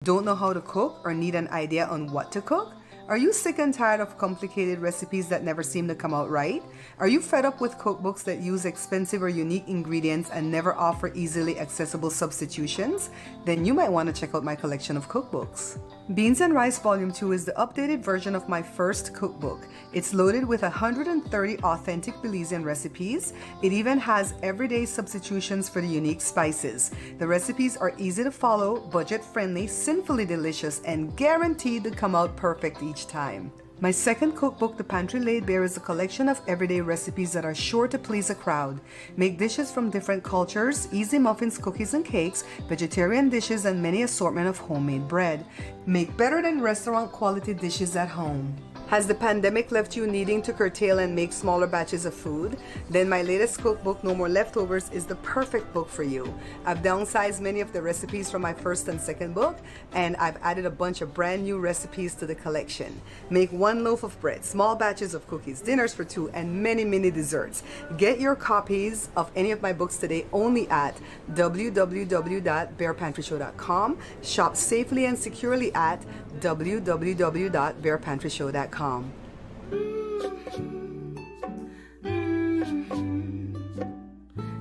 Don't know how to cook or need an idea on what to cook? Are you sick and tired of complicated recipes that never seem to come out right? Are you fed up with cookbooks that use expensive or unique ingredients and never offer easily accessible substitutions? Then you might want to check out my collection of cookbooks. Beans and Rice Volume 2 is the updated version of my first cookbook. It's loaded with 130 authentic Belizean recipes. It even has everyday substitutions for the unique spices. The recipes are easy to follow, budget friendly, sinfully delicious, and guaranteed to come out perfect each time. My second cookbook, The Pantry Laid Bare, is a collection of everyday recipes that are sure to please a crowd. Make dishes from different cultures, easy muffins, cookies and cakes, vegetarian dishes, and many assortment of homemade bread. Make better than restaurant quality dishes at home. Has the pandemic left you needing to curtail and make smaller batches of food? Then my latest cookbook, No More Leftovers, is the perfect book for you. I've downsized many of the recipes from my first and second book, and I've added a bunch of brand new recipes to the collection. Make one loaf of bread, small batches of cookies, dinners for two, and many, many desserts. Get your copies of any of my books today only at www.bearpantryshow.com. Shop safely and securely at www.bearpantryshow.com.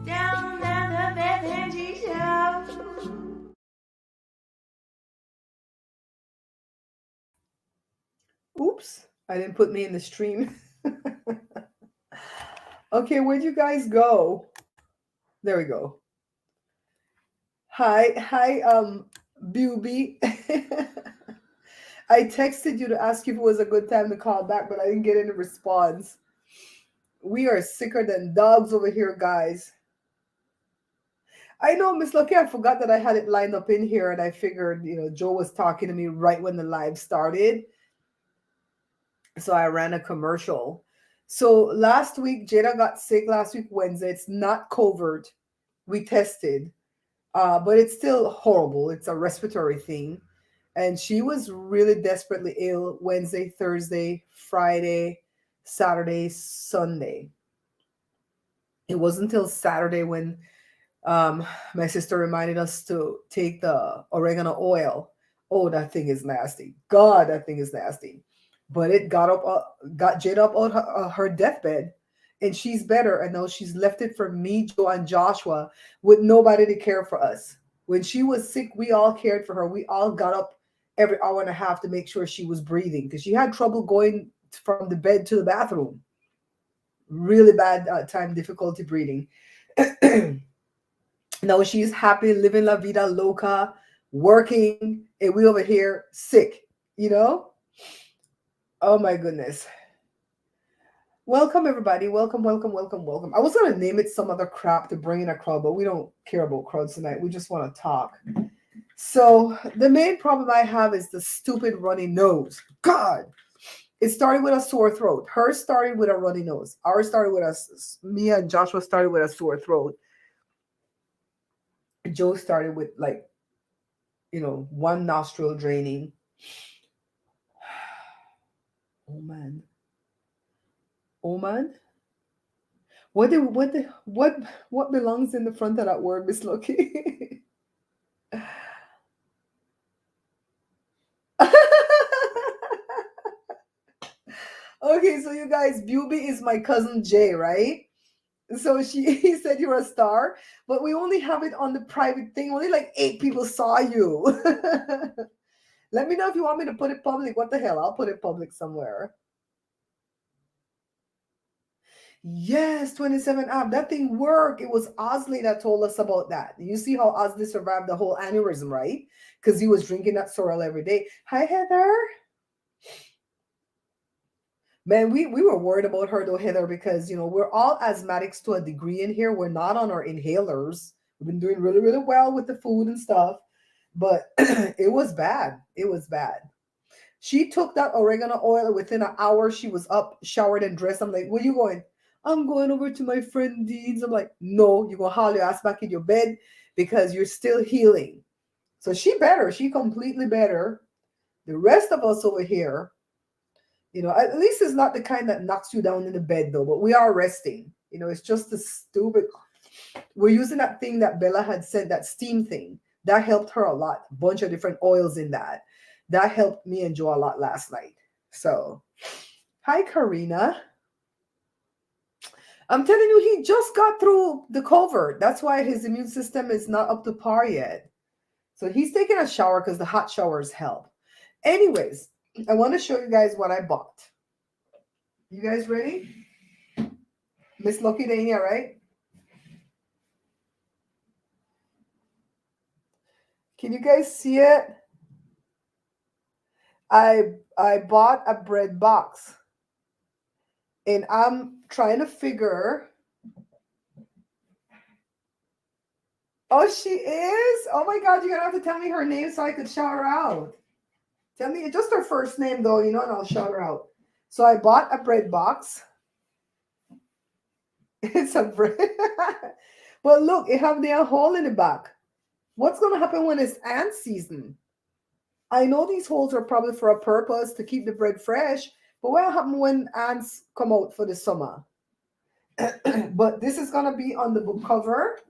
Down at the Beth Angie Show. Oops, I didn't put me in the stream. Okay, where'd you guys go? There we go. Hi, Buby. I texted you to ask you if it was a good time to call back, but I didn't get any response. We are sicker than dogs over here, guys. I know, Miss Lucky, I forgot that I had it lined up in here, and I figured, Joe was talking to me right when the live started. So I ran a commercial. So last week, Jada got sick last week, Wednesday. It's not covert. We tested, but it's still horrible. It's a respiratory thing. And she was really desperately ill Wednesday, Thursday, Friday, Saturday, Sunday. It wasn't until Saturday when my sister reminded us to take the oregano oil. Oh, that thing is nasty. God, that thing is nasty. But it got Jada up on her deathbed, and she's better. And now she's left it for me, Joe, and Joshua with nobody to care for us. When she was sick, we all cared for her. We all got up every hour and a half to make sure she was breathing because she had trouble going from the bed to the bathroom. Really bad time difficulty breathing. Now she's happy living la vida loca, working, and we over here sick, you know? Oh my goodness. Welcome everybody. Welcome, welcome, welcome, welcome. I was gonna name it some other crap to bring in a crowd, but we don't care about crowds tonight. We just want to talk. So the main problem I have is the stupid runny nose. God, it started with a sore throat. Hers started with a runny nose. Ours started with me and Joshua started with a sore throat. Joe started with one nostril draining. Oh man. Oh man. What belongs in the front of that word, Miss Loki? Okay, so you guys, Buby is my cousin Jay, right? So he said you're a star, but we only have it on the private thing. Only like 8 people saw you. Let me know if you want me to put it public. What the hell? I'll put it public somewhere. Yes, 27 app. That thing worked. It was Osley that told us about that. You see how Osley survived the whole aneurysm, right? Because he was drinking that sorrel every day. Hi, Heather. Man, we were worried about her though, Heather, because we're all asthmatics to a degree in here. We're not on our inhalers. We've been doing really, really well with the food and stuff, but it was bad. It was bad. She took that oregano oil within an hour. She was up, showered, and dressed. I'm like, where you going? I'm going over to my friend Dean's. I'm like, no, you're gonna haul your ass back in your bed because you're still healing. So she better. She completely better. The rest of us over here, at least it's not the kind that knocks you down in the bed though, but we are resting. It's just the stupid. We're using that thing that Bella had sent, that steam thing. That helped her a lot. A bunch of different oils in that. That helped me enjoy a lot last night. So, hi, Karina. I'm telling you, he just got through the covert. That's why his immune system is not up to par yet. So he's taking a shower because the hot showers help. Anyways, I want to show you guys what I bought. You guys ready? Miss Lucky Dania, right? Can you guys see it? I bought a bread box. And I'm trying to figure. Oh, she is? Oh my God, you're gonna have to tell me her name so I could shout her out. Tell me just her first name though, and I'll shout her out. So I bought a bread box. It's a bread. But look, it have the hole in the back. What's gonna happen when it's ant season? I know these holes are probably for a purpose to keep the bread fresh, but what happens when ants come out for the summer? But this is gonna be on the book cover.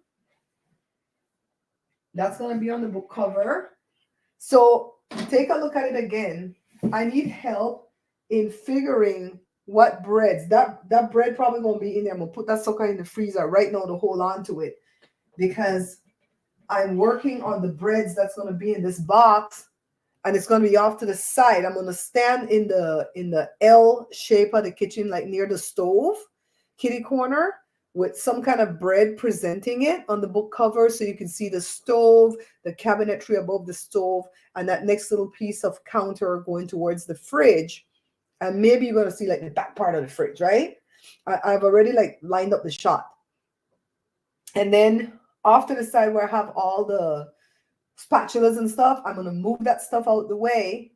That's gonna be on the book cover. So take a look at it again. I need help in figuring what breads. That bread probably gonna be in there. I'm gonna put that sucker in the freezer right now to hold on to it because I'm working on the breads that's gonna be in this box, and it's gonna be off to the side. I'm gonna stand in the L shape of the kitchen, like near the stove, kitty corner, with some kind of bread presenting it on the book cover so you can see the stove, the cabinetry above the stove, and that next little piece of counter going towards the fridge. And maybe you're going to see like the back part of the fridge, right? I've already like lined up the shot. And then off to the side where I have all the spatulas and stuff, I'm going to move that stuff out the way.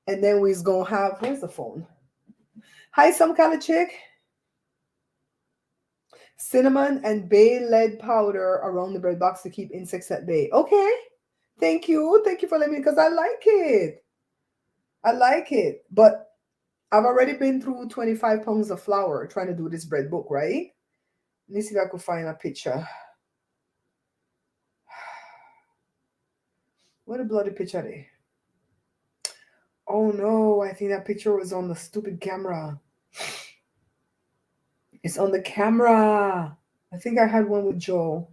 And then we're going to have, where's the phone? Hi, some kind of chick. Cinnamon and bay lead powder around the bread box to keep insects at bay. Okay. Thank you. Thank you for letting me, because I like it. I like it. But I've already been through 25 pounds of flour trying to do this bread book, right? Let me see if I could find a picture. What a bloody picture there. Oh no, I think that picture was on the stupid camera. It's on the camera. I think I had one with Joe.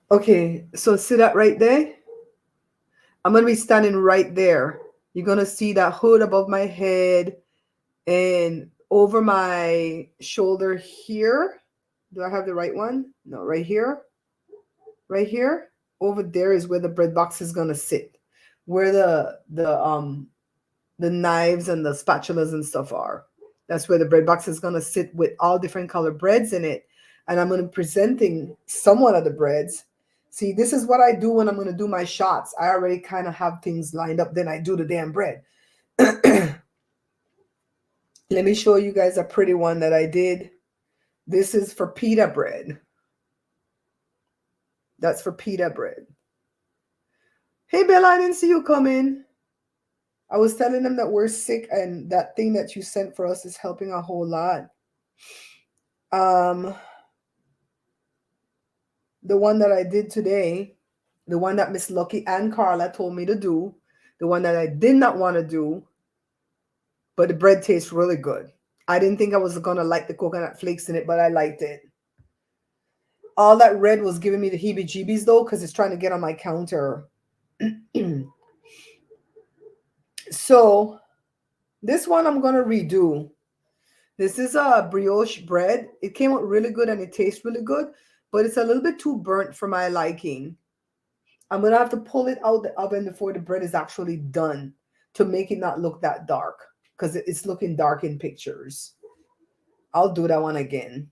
Okay, so see that right there? I'm going to be standing right there. You're going to see that hood above my head and over my shoulder here. Do I have the right one? No, right here. Right here. Over there is where the bread box is going to sit. Where the knives and the spatulas and stuff are. That's where the bread box is going to sit with all different color breads in it. And I'm going to be presenting somewhat of the breads. See, this is what I do when I'm going to do my shots. I already kind of have things lined up. Then I do the damn bread. Let me show you guys a pretty one that I did. This is for pita bread. That's for pita bread. Hey, Bella, I didn't see you come in. I was telling them that we're sick and that thing that you sent for us is helping a whole lot. The one that I did today, the one that Miss Lucky and Carla told me to do, the one that I did not want to do, but the bread tastes really good. I didn't think I was going to like the coconut flakes in it, but I liked it. All that red was giving me the heebie-jeebies though, because it's trying to get on my counter. So this one I'm going to redo. This is a brioche bread. It came out really good and it tastes really good, but it's a little bit too burnt for my liking. I'm going to have to pull it out the oven before the bread is actually done to make it not look that dark, because it's looking dark in pictures. I'll do that one again.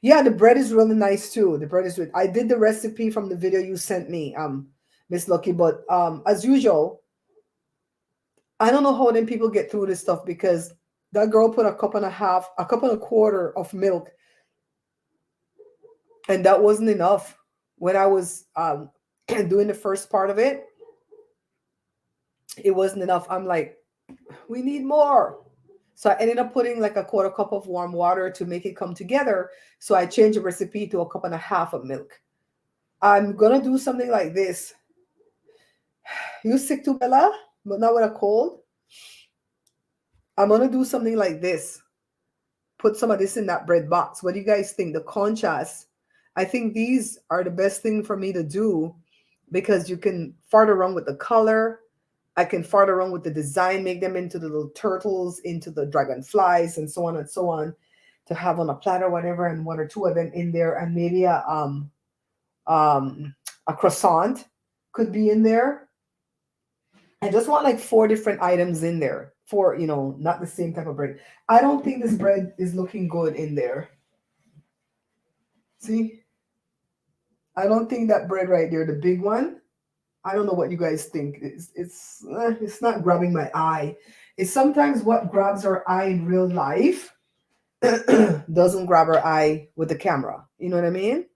Yeah, the bread is really nice too. The bread is good. I did the recipe from the video you sent me, Miss Lucky, but as usual, I don't know how them people get through this stuff, because that girl put a cup and a quarter of milk, and that wasn't enough. When I was doing the first part of it, it wasn't enough. I'm like, We need more. So I ended up putting like a quarter cup of warm water to make it come together. So I changed the recipe to a cup and a half of milk. I'm gonna do something like this. You sick too, Bella? But not with a cold? I'm gonna do something like this. Put some of this in that bread box. What do you guys think? The contrast. I think these are the best thing for me to do because you can fart around with the color. I can fart around with the design, make them into the little turtles, into the dragonflies, and so on and so on, to have on a platter, whatever, and one or two of them in there, and maybe um a croissant could be in there. I just want like four different items in there. Four, not the same type of bread. I don't think this bread is looking good in there. See, I don't think that bread right there, the big one. I don't know what you guys think. It's not grabbing my eye. It's sometimes what grabs our eye in real life doesn't grab our eye with the camera. You know what I mean?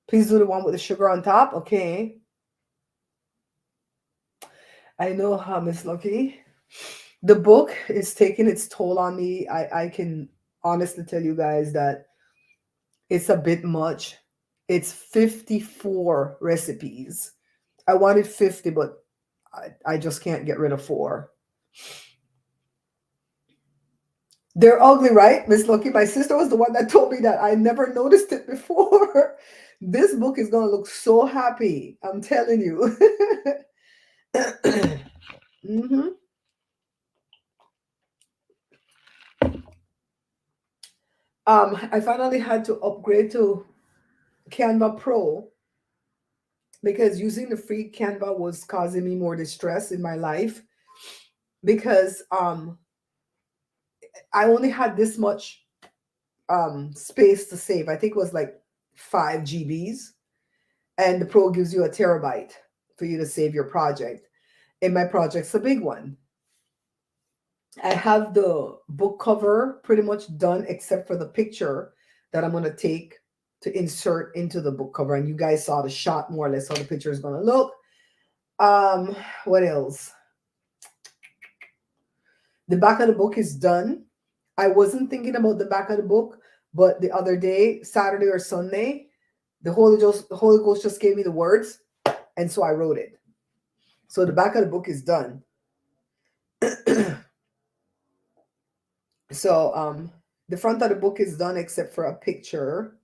Please do the one with the sugar on top. Okay. I know how Miss Lucky. The book is taking its toll on me. I can honestly tell you guys that it's a bit much. It's 54 recipes. I wanted 50, but I just can't get rid of four. They're ugly, right, Miss Lucky? My sister was the one that told me that. I never noticed it before. This book is gonna look so happy. I'm telling you. hmm I finally had to upgrade to Canva Pro because using the free Canva was causing me more distress in my life because I only had this much space to save. I think it was like 5 GBs, and the Pro gives you a terabyte for you to save your project. And my project's a big one. I have the book cover pretty much done except for the picture that I'm going to take to insert into the book cover. And you guys saw the shot more or less how the picture is going to look. Um, what else? The back of the book is done. I wasn't thinking about the back of the book, but the other day, Saturday or Sunday, the Holy Ghost just gave me the words, and so I wrote it. So the back of the book is done. So the front of the book is done except for a picture.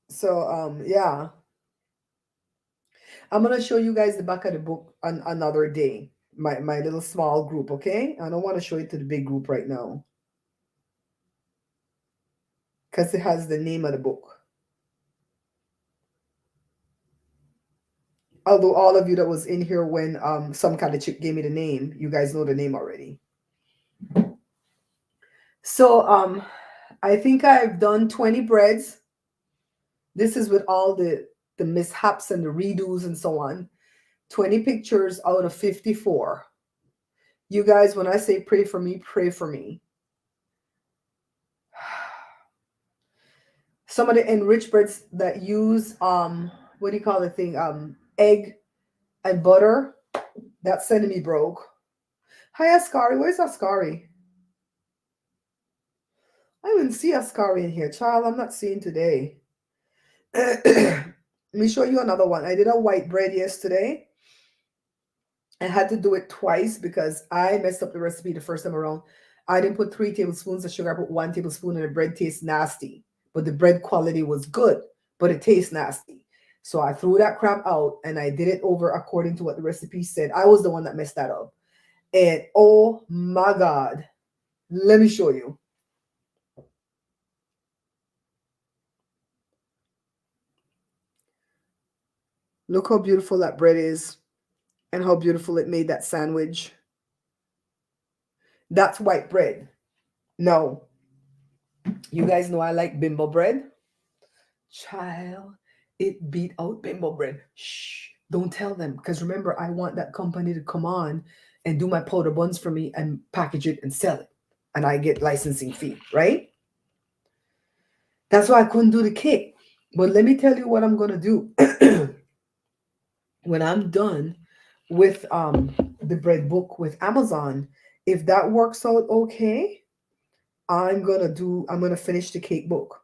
So yeah, I'm gonna show you guys the back of the book on another day. My little small group, okay? I don't want to show it to the big group right now because it has the name of the book. Although all of you that was in here when some kind of chick gave me the name, you guys know the name already. So I think I've done 20 breads. This is with all the mishaps and the redos and so on. 20 pictures out of 54. You guys, when I say pray for me, pray for me. Some of the enriched breads that use what do you call the thing? Egg and butter. That's sending me broke. Hi Ascari, where's Ascari? I didn't see Ascari in here, child. I'm not seeing today. Let me show you another one. I did a white bread yesterday. I had to do it twice because I messed up the recipe the first time around. I didn't put 3 tablespoons of sugar. I put 1 tablespoon, and the bread tastes nasty. But the bread quality was good, but it tastes nasty. So I threw that crap out and I did it over according to what the recipe said. I was the one that messed that up. And oh my God, let me show you. Look how beautiful that bread is and how beautiful it made that sandwich. That's white bread. No, you guys know I like bimbo bread. Child, it beat out bimbo bread. Shh, don't tell them. Because remember, I want that company to come on and do my powder buns for me and package it and sell it. And I get licensing fee, right? That's why I couldn't do the cake. But let me tell you what I'm going to do. when I'm done with the bread book with Amazon, if that works out okay, I'm gonna finish the cake book.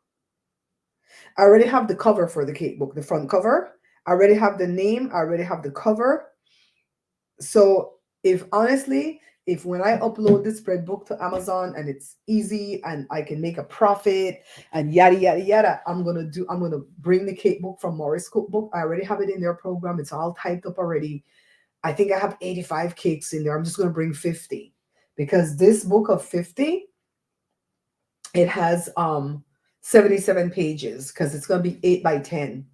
I already have the cover for the cake book, the front cover. I already have the name, I already have the cover. So if honestly, if when I upload this bread book to Amazon and it's easy and I can make a profit and yada yada yada, I'm gonna bring the cake book from Morris Cookbook. I already have it in their program. It's all typed up already. I think I have 85 cakes in there. I'm just gonna bring 50 because this book of 50, it has 77 pages because it's gonna be 8 by 10.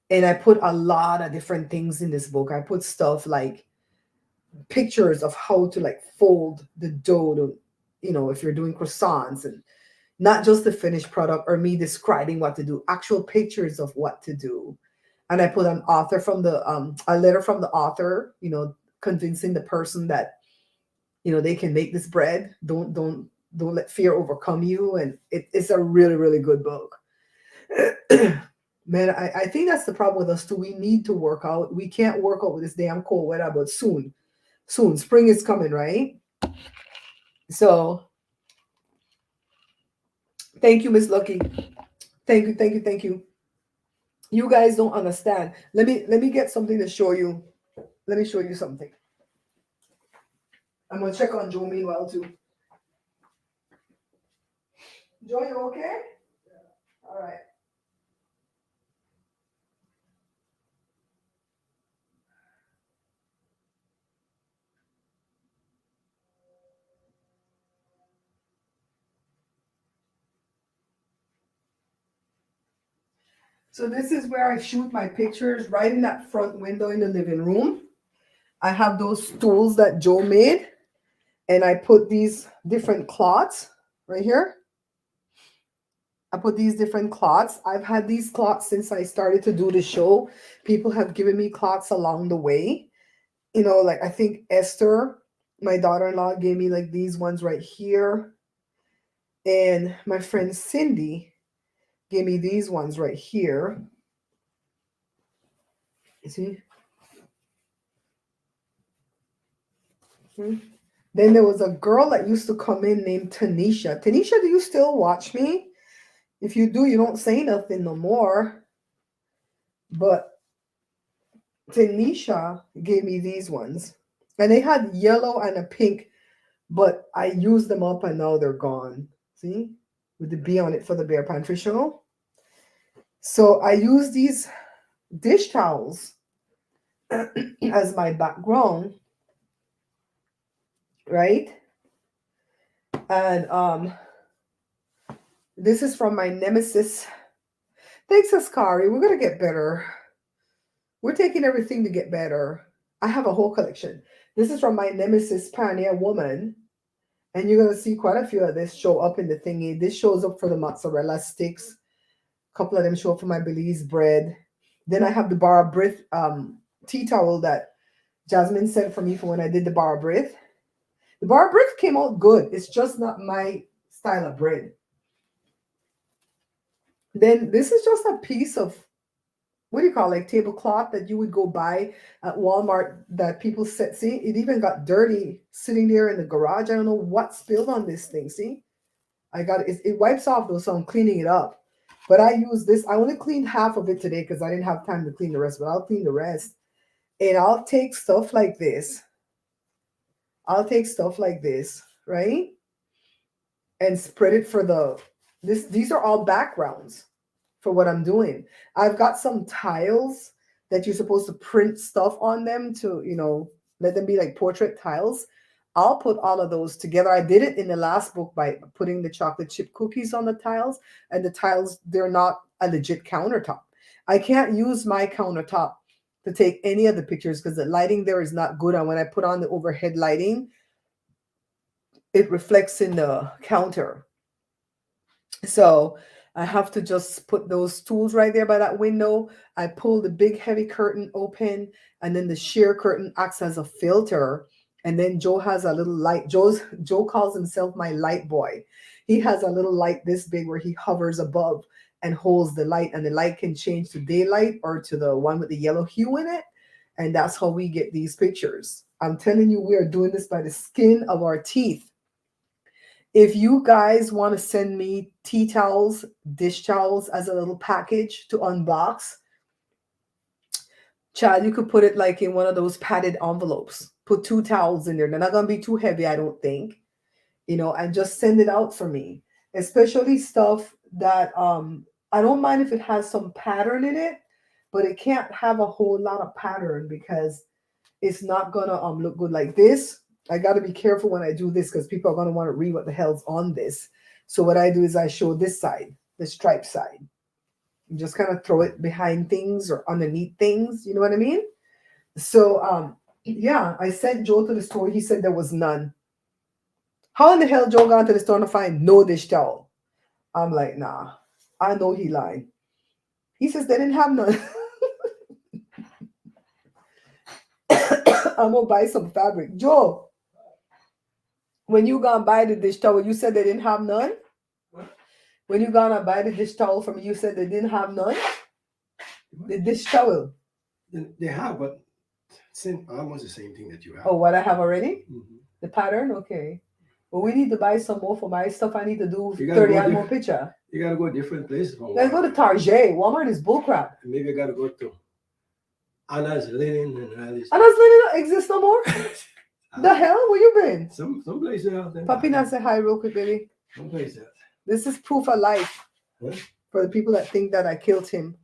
And I put a lot of different things in this book. I put stuff like pictures of how to like fold the dough to, if you're doing croissants, and not just the finished product or me describing what to do, actual pictures of what to do. And I put an author from the a letter from the author, convincing the person that they can make this bread. Don't let fear overcome you. And it's a really really good book. Man, I think that's the problem with us too. We need to work out. We can't work out with this damn cold weather, but soon spring is coming, right? So thank you, Miss Lucky. Thank you. You guys don't understand. Let me get something to show you. Let me show you something. I'm gonna check on Joe meanwhile too. Joe, you okay? All right. So this is where I shoot my pictures, right in that front window in the living room. I have those stools that Joe made, and I put these different cloths right here. I put these different cloths. I've had these cloths since I started to do the show. People have given me cloths along the way. Like I think Esther, my daughter-in-law, gave me like these ones right here. And my friend Cindy gave me these ones right here. You see? Hmm. Then there was a girl that used to come in named Tanisha. Tanisha, do you still watch me? If you do, you don't say nothing no more. But Tanisha gave me these ones. And they had yellow and a pink, but I used them up and now they're gone. See? With the B on it for the Bear Pantry show. So I use these dish towels as my background, right? And this is from my nemesis. Thanks, Askari. We're gonna get better. We're taking everything to get better. I have a whole collection. This is from my nemesis pioneer woman. And you're gonna see quite a few of this show up in the thingy. This shows up for the mozzarella sticks. A couple of them show up for my Belize bread. Then I have the bar of breath tea towel that Jasmine sent for me for when I did the bar of breath. The bar of breath came out good. It's just not my style of bread. Then this is just a piece of, what do you call it, like tablecloth that you would go buy at Walmart that people set. See, it even got dirty sitting there in the garage. I don't know what spilled on this thing. See, I got it. It wipes off though, so I'm cleaning it up. But I use this. I only cleaned half of it today because I didn't have time to clean the rest. But I'll clean the rest, and I'll take stuff like this. I'll take stuff like this, right, and spread it for the this. These are all backgrounds for what I'm doing. I've got some tiles that you're supposed to print stuff on them to, let them be like portrait tiles. I'll put all of those together. I did it in the last book by putting the chocolate chip cookies on the tiles, and the tiles, they're not a legit countertop. I can't use my countertop to take any of the pictures because the lighting there is not good. And when I put on the overhead lighting, it reflects in the counter. So I have to just put those tools right there by that window. I pull the big heavy curtain open, and then the sheer curtain acts as a filter. And then Joe has a little light. Joe calls himself my light boy. He has a little light this big where he hovers above and holds the light, and the light can change to daylight or to the one with the yellow hue in it. And that's how we get these pictures. I'm telling you, we are doing this by the skin of our teeth. If you guys want to send me tea towels, dish towels as a little package to unbox, child, you could put it like in one of those padded envelopes. Put 2 towels in there. They're not gonna be too heavy, I don't think. And just send it out for me. Especially stuff that I don't mind if it has some pattern in it, but it can't have a whole lot of pattern because it's not gonna look good like this. I gotta be careful when I do this because people are gonna want to read what the hell's on this. So what I do is I show this side, the stripe side. You just kind of throw it behind things or underneath things. You know what I mean? So yeah, I sent Joe to the store. He said there was none. How in the hell Joe got to the store to find no dish towel? I'm like, nah, I know he lied. He says they didn't have none. I'm gonna buy some fabric. Joe, when you gonna buy the dish towel, you said they didn't have none? What? When you gonna buy the dish towel from me, you said they didn't have none? The dish towel. They have, but almost the same thing that you have. Oh, what I have already? Mhm. The pattern? Okay. Well, we need to buy some more for my stuff. I need to do You gotta 30 go and more different- picture. You gotta go different places for Let's go to Walmart. Target. Walmart is bullcrap. Maybe you gotta go to Anna's Linen and all this. And that's really not exist no more. The hell? Where you been? Some places out there. Papi, now say hi real quick, baby. Some places. This is proof of life Huh? for the people that think that I killed him.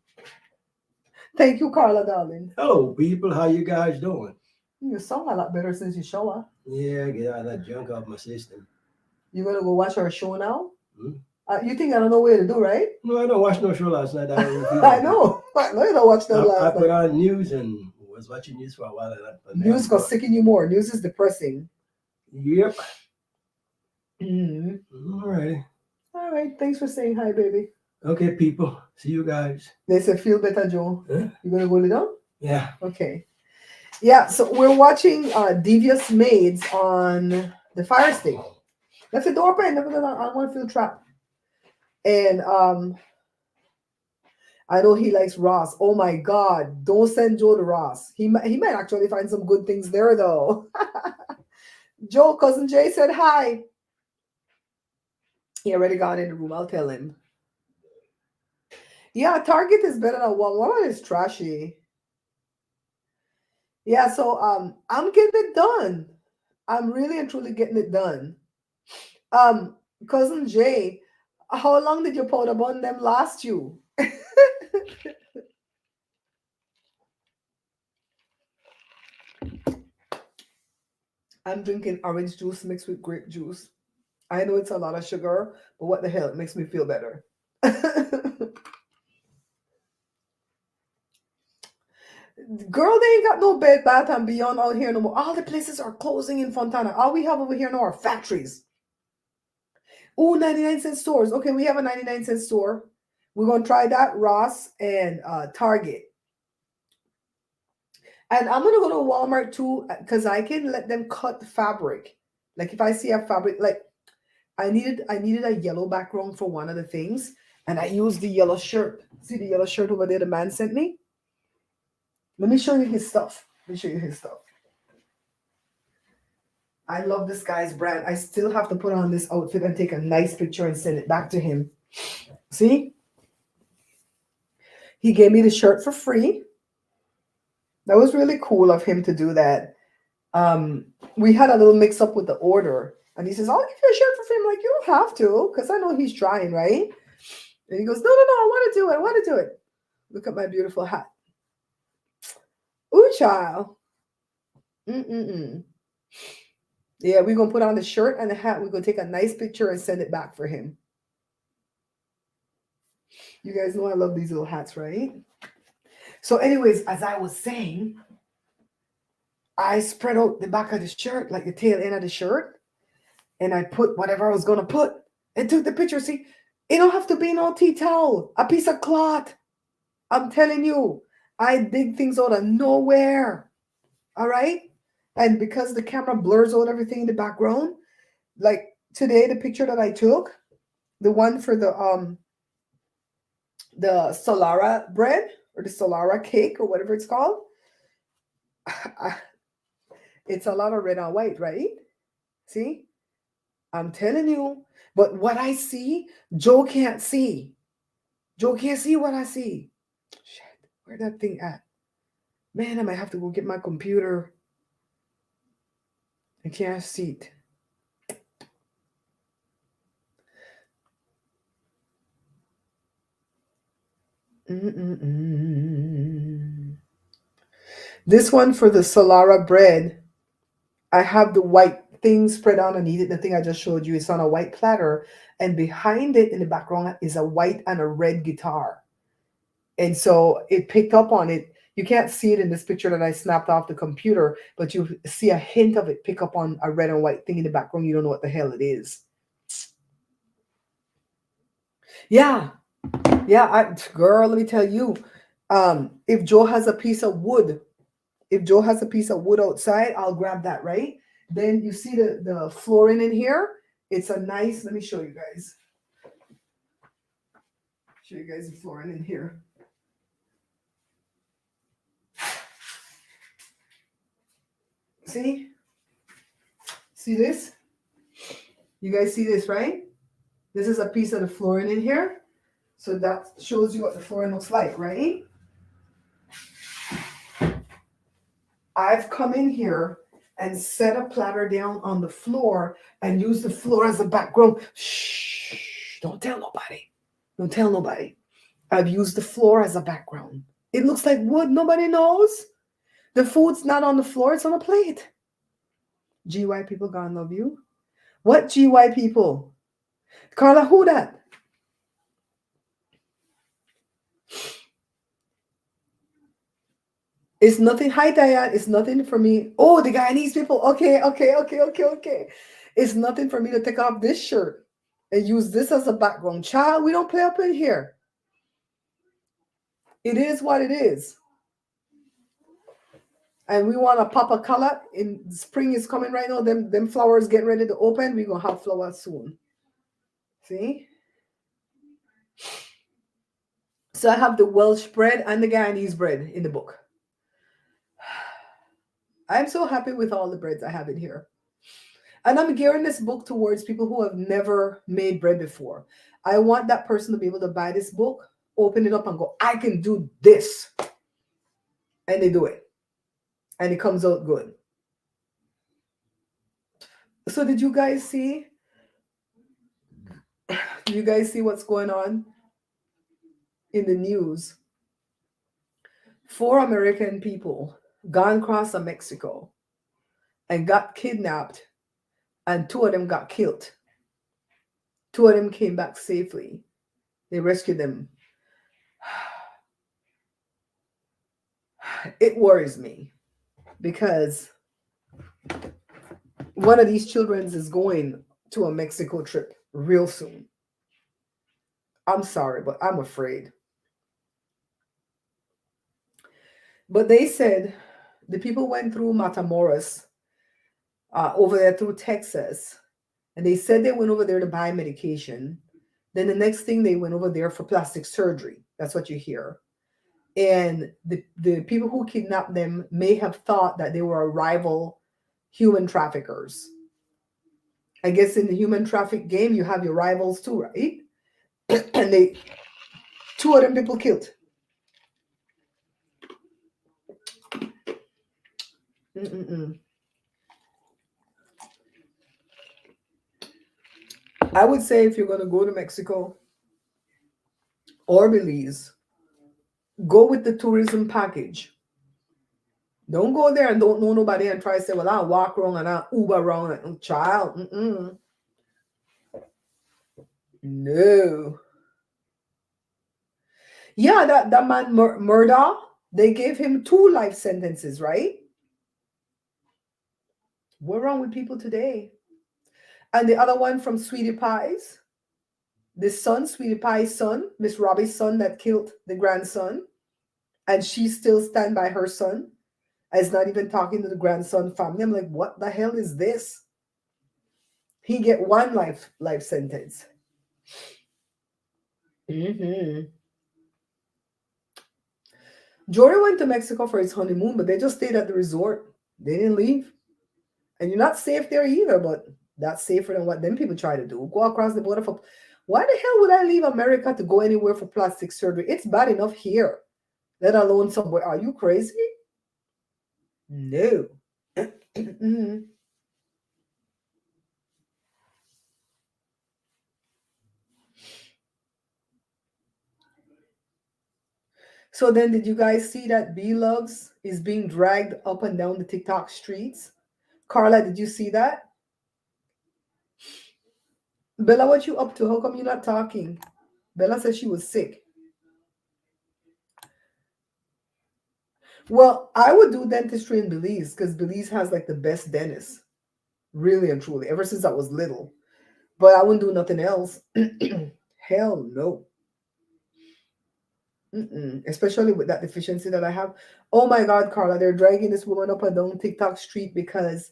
Thank you, Carla, darling. Hello, people. How you guys doing? You sound a lot better since you show up. Yeah, get all that junk off my system. You gonna go watch our show now? Hmm? You think I don't know where to do, right? No, I don't watch no show last night. I I know. I know you don't watch that I last put night. on news and was watching news for a while. And News gonna sicken you more. News is depressing. Yep. Mhm. All right. All right. Thanks for saying hi, baby. Okay, people. See you guys. They said feel better, Joe. Huh? You gonna go lay down? Yeah. Okay. Yeah. So we're watching Devious Maids on the Fire Stick. That's a door open. Never done. I don't want to feel trapped. And I know he likes Ross. Oh my God! Don't send Joe to Ross. He might actually find some good things there though. Joe, cousin Jay said hi. He already got in the room. I'll tell him. Yeah, Target is better than Walmart. Walmart is trashy. Yeah, so I'm getting it done. I'm really and truly getting it done. Cousin Jay, how long did your powder bun them last you? I'm drinking orange juice mixed with grape juice. I know it's a lot of sugar, but what the hell? It makes me feel better. Girl, they ain't got no Bed Bath and Beyond out here no more. All the places are closing in Fontana. All we have over here now are factories. Oh, 99-cent stores. Okay, we have a 99-cent store. We're going to try that, Ross and Target. And I'm going to go to Walmart too because I can let them cut the fabric. Like if I see a fabric, like I needed a yellow background for one of the things. And I used the yellow shirt. See the yellow shirt over there the man sent me? Let me show you his stuff. Let me show you his stuff. I love this guy's brand. I still have to put on this outfit and take a nice picture and send it back to him. See? He gave me the shirt for free. That was really cool of him to do that. We had a little mix up with the order. And he says, I'll give you a shirt for free. I'm like, you don't have to, because I know he's trying, right? And he goes, no, I want to do it. I want to do it. Look at my beautiful hat. Ooh, child. Mm-mm-mm. Yeah, we're going to put on the shirt and the hat. We're going to take a nice picture and send it back for him. You guys know I love these little hats, right? So anyways, as I was saying, I spread out the back of the shirt, like the tail end of the shirt, and I put whatever I was going to put and took the picture. See, it don't have to be no tea towel, a piece of cloth. I'm telling you, I dig things out of nowhere. All right? And because the camera blurs out everything in the background, like today, the picture that I took, the one for the Solara bread or the Solara cake or whatever it's called, It's a lot of red and white, right? See? I'm telling you. But what I see, Joe can't see. Joe can't see what I see. Shit, where that thing at? Man, I might have to go get my computer. I can't see it. Mm-mm-mm. This one for the Solara bread, I have the white thing spread on underneath it. The thing I just showed you, it's on a white platter. And behind it in the background is a white and a red guitar. And so it picked up on it. You can't see it in this picture that I snapped off the computer, but you see a hint of it pick up on a red and white thing in the background. You don't know what the hell it is. Yeah, yeah, girl, let me tell you. If Joe has a piece of wood, if Joe has a piece of wood outside, I'll grab that, right? Then you see the flooring in here. It's a nice, let me show you guys. Show you guys the flooring in here. See? See this? You guys see this, right? This is a piece of the flooring in here. So that shows you what the flooring looks like, right? I've come in here and set a platter down on the floor and use the floor as a background. Shh, don't tell nobody. Don't tell nobody. I've used the floor as a background. It looks like wood. Nobody knows. The food's not on the floor. It's on a plate. GY people gonna love you. What GY people? Carla, who that? It's nothing. Hi, Diane. It's nothing for me. Oh, the Guyanese people. Okay, okay, okay, okay, okay. It's nothing for me to take off this shirt and use this as a background. Child, we don't play up in here. It is what it is. And we want to pop a color. In spring is coming right now. Them flowers getting ready to open. We're gonna have flowers soon. See? So I have the Welsh bread and the Guyanese bread in the book. I'm so happy with all the breads I have in here. And I'm gearing this book towards people who have never made bread before. I want that person to be able to buy this book, open it up, and go, I can do this. And they do it. And it comes out good. So did you guys see? Do you guys see what's going on in the news? 4 American people gone across Mexico and got kidnapped, and 2 of them got killed. 2 of them came back safely. They rescued them. It worries me because one of these children is going to a Mexico trip real soon. I'm sorry, but I'm afraid. But they said the people went through Matamoros over there through Texas, and they said they went over there to buy medication. Then the next thing they went over there for plastic surgery. That's what you hear. And the people who kidnapped them may have thought that they were rival human traffickers. I guess in the human traffic game, you have your rivals too, right? And 2 of them people killed. Mm-mm-mm. I would say if you're going to go to Mexico or Belize, go with the tourism package. Don't go there and don't know nobody and try to say, well, I'll walk around and I'll Uber around. And, child, no. Yeah, that man, Murda, they gave him 2 life sentences, right? What's wrong with people today? And the other one from Sweetie Pie's, the son, Sweetie Pie's son, Miss Robbie's son that killed the grandson, and she still stand by her son, as not even talking to the grandson family. I'm like, what the hell is this? He get 1 life sentence. Jory went to Mexico for his honeymoon, but they just stayed at the resort. They didn't leave. And you're not safe there either, but that's safer than what them people try to do. Go across the border for. Why the hell would I leave America to go anywhere for plastic surgery? It's bad enough here, let alone somewhere. Are you crazy? No. Mhm. So then, did you guys see that B Loves is being dragged up and down the TikTok streets? Carla, did you see that? Bella, what you up to? How come you're not talking? Bella said she was sick. Well, I would do dentistry in Belize because Belize has like the best dentist, really and truly, ever since I was little. But I wouldn't do nothing else. Hell no. Mm-mm. Especially with that deficiency that I have. Oh my God, Carla, they're dragging this woman up and down TikTok street because,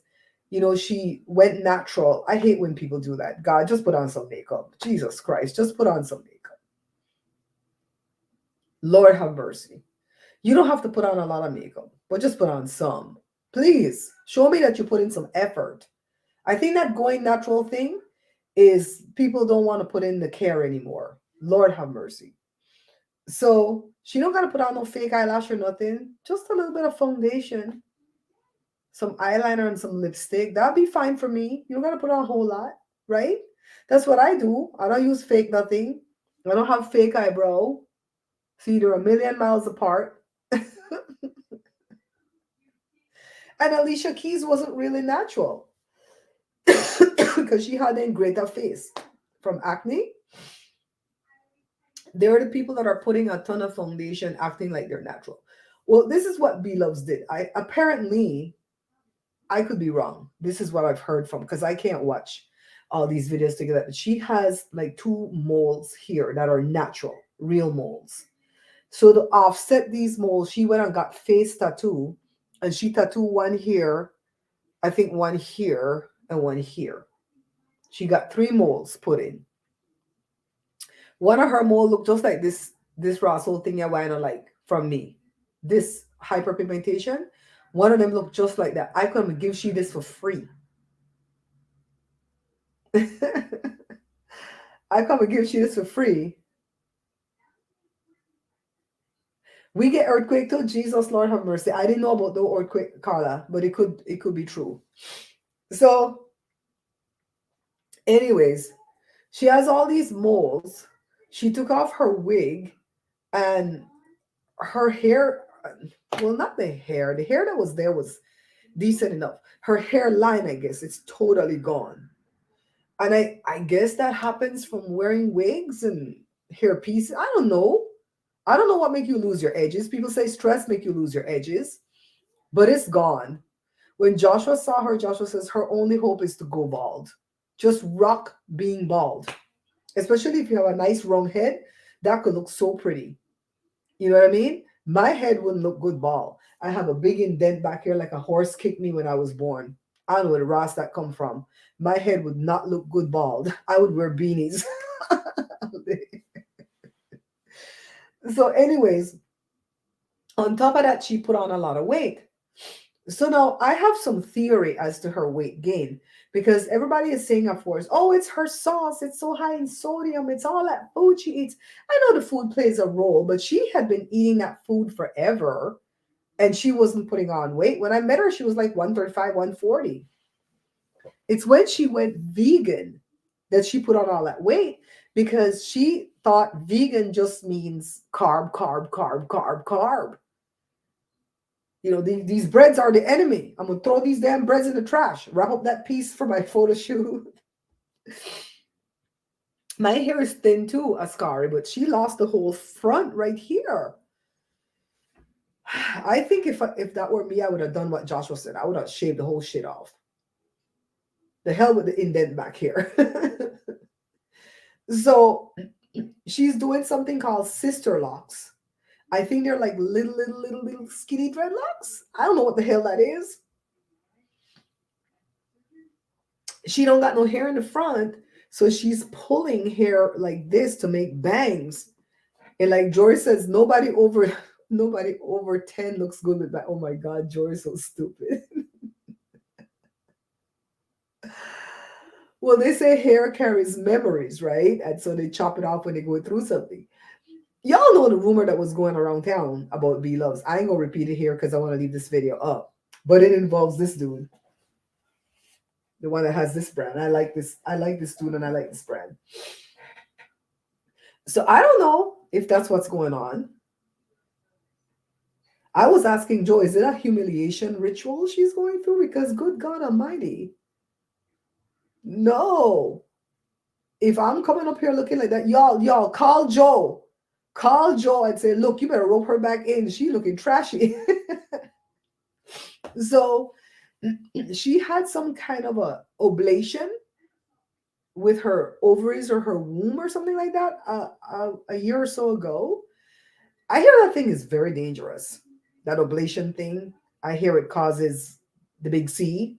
she went natural. I hate when people do that. God, just put on some makeup. Jesus Christ, just put on some makeup. Lord have mercy. You don't have to put on a lot of makeup, but just put on some. Please show me that you put in some effort. I think that going natural thing is people don't want to put in the care anymore. Lord have mercy. So she don't gotta put on no fake eyelash or nothing. Just a little bit of foundation, some eyeliner, and some lipstick. That'll be fine for me. You don't gotta put on a whole lot, right? That's what I do. I don't use fake nothing. I don't have fake eyebrow. See, they're a million miles apart. And Alicia Keys wasn't really natural because she had a greater face from acne. There are the people that are putting a ton of foundation acting like they're natural. Well, this is what B Loves did. I could be wrong. This is what I've heard from because I can't watch all these videos together. She has like two moles here that are natural, real moles. So to offset these moles, she went and got face tattoo, and she tattooed one here, I think one here, and one here. She got three moles put in. One of her mole looked just like this Russell thing I want to like from me. This hyperpigmentation. One of them looked just like that. I could give she this for free. I come and give you this for free. We get earthquake too. Jesus, Lord have mercy. I didn't know about the earthquake, Carla, but it could be true. So, anyways, she has all these moles. She took off her wig and her hair. Well, not the hair. The hair that was there was decent enough. Her hairline, I guess, it's totally gone. And I guess that happens from wearing wigs and hair pieces. I don't know. I don't know what make you lose your edges. People say stress make you lose your edges, but it's gone. When Joshua saw her, Joshua says her only hope is to go bald. Just rock being bald. Especially if you have a nice round head, that could look so pretty. You know what I mean? My head wouldn't look good bald. I have a big indent back here like a horse kicked me when I was born. I don't know where the Ross that come from. My head would not look good bald. I would wear beanies. So, anyways, on top of that, she put on a lot of weight. So now I have some theory as to her weight gain because everybody is saying, of course, oh, it's her sauce. It's so high in sodium. It's all that food she eats. I know the food plays a role, but she had been eating that food forever and she wasn't putting on weight. When I met her, she was like 135, 140. It's when she went vegan that she put on all that weight because she thought vegan just means carb, carb, carb, carb, carb. These breads are the enemy. I'm gonna throw these damn breads in the trash. Wrap up that piece for my photo shoot. My hair is thin too, Ascari, but she lost the whole front right here. I think if that were me, I would have done what Joshua said. I would have shaved the whole shit off. The hell with the indent back here. So she's doing something called sister locks. I think they're like little, little, little, little skinny dreadlocks. I don't know what the hell that is. She don't got no hair in the front, so she's pulling hair like this to make bangs. And like Jory says, nobody over Nobody over 10 looks good with that. Oh my God, Joy is so stupid. Well, they say hair carries memories, right? And so they chop it off when they go through something. Y'all know the rumor that was going around town about B Loves. I ain't gonna repeat it here because I want to leave this video up. But it involves this dude, the one that has this brand. I like this. I like this dude and I like this brand. So I don't know if that's what's going on. I was asking Joe, is it a humiliation ritual she's going through? Because good God Almighty, no. If I'm coming up here looking like that, y'all call Joe. Call Joe and say, look, you better rope her back in. She looking trashy. So she had some kind of a oblation with her ovaries or her womb or something like that a year or so ago. I hear that thing is very dangerous. That oblation thing. I hear it causes the big C.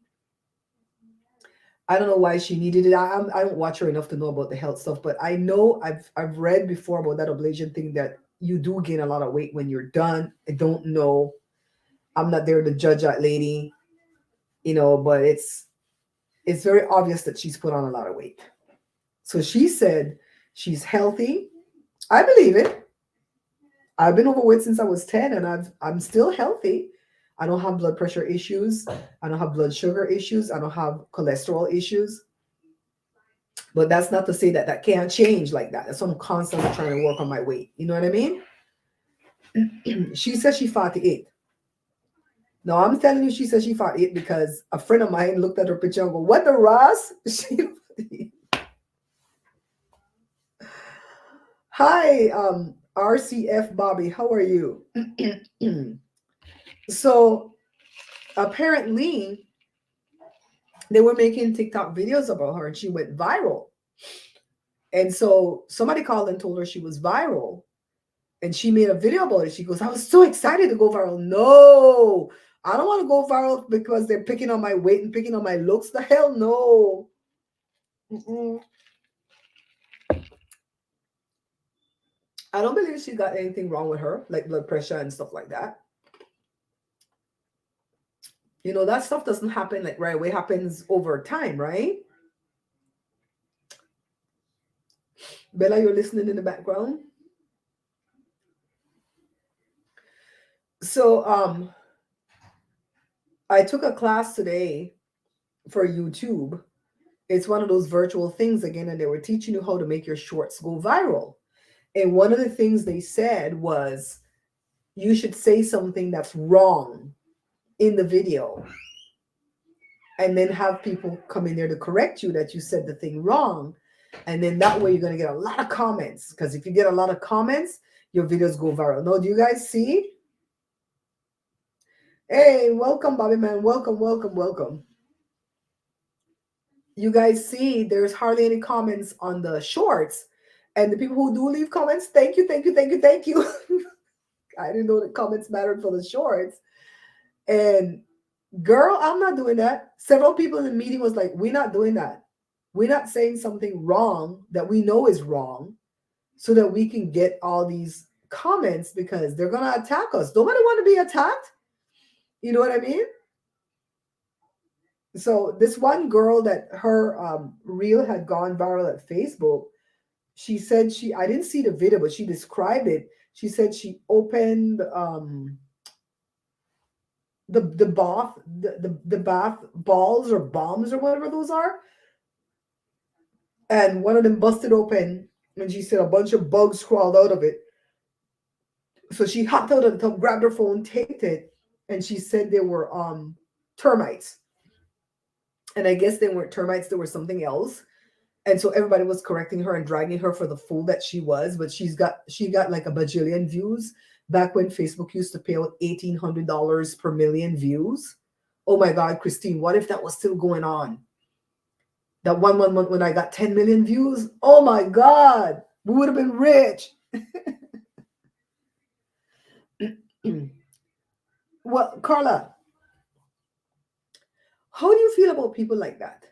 I don't know why she needed it. I don't watch her enough to know about the health stuff, but I know I've read before about that ablation thing that you do gain a lot of weight when you're done. I don't know. I'm not there to judge that lady, but it's very obvious that she's put on a lot of weight. So she said she's healthy. I believe it. I've been overweight since I was 10 and I'm still healthy. I don't have blood pressure issues. I don't have blood sugar issues. I don't have cholesterol issues. But that's not to say that that can't change like that. That's why I'm constantly trying to work on my weight. You know what I mean? She says she's 48. No, I'm telling you, she says she 48 because a friend of mine looked at her picture and go, what the Ross? Hi, RCF Bobby, how are you? So apparently they were making TikTok videos about her and she went viral. And so somebody called and told her she was viral. And she made a video about it. She goes, I was so excited to go viral. No, I don't want to go viral because they're picking on my weight and picking on my looks. The hell no. Mm-mm. I don't believe she got anything wrong with her, like blood pressure and stuff like that. That stuff doesn't happen like right away, happens over time, right? Bella, you're listening in the background. So I took a class today for YouTube. It's one of those virtual things again, and they were teaching you how to make your shorts go viral. And one of the things they said was you should say something that's wrong in the video and then have people come in there to correct you that you said the thing wrong. And then that way you're going to get a lot of comments, because if you get a lot of comments, your videos go viral. No, do you guys see? Hey, welcome, Bobby man. Welcome, welcome, welcome. You guys see there's hardly any comments on the shorts. And the people who do leave comments, thank you, thank you, thank you, thank you. I didn't know that comments mattered for the shorts. And girl, I'm not doing that. Several people in the meeting was like, we're not doing that. We're not saying something wrong that we know is wrong so that we can get all these comments because they're going to attack us. Nobody want to be attacked. You know what I mean? So this one girl that her reel had gone viral at Facebook, she said I didn't see the video, but she described it. She said she opened the bath balls or bombs or whatever those are, and one of them busted open, and she said a bunch of bugs crawled out of it. So she hopped out of the tub, grabbed her phone, taped it, and she said there were termites. And I guess they weren't termites, there was something else. And so everybody was correcting her and dragging her for the fool that she was. But she got like a bajillion views back when Facebook used to pay out $1,800 per million views. Oh my God, Christine, what if that was still going on? That one month when I got 10 million views, oh my God, we would have been rich. Well, Carla, how do you feel about people like that?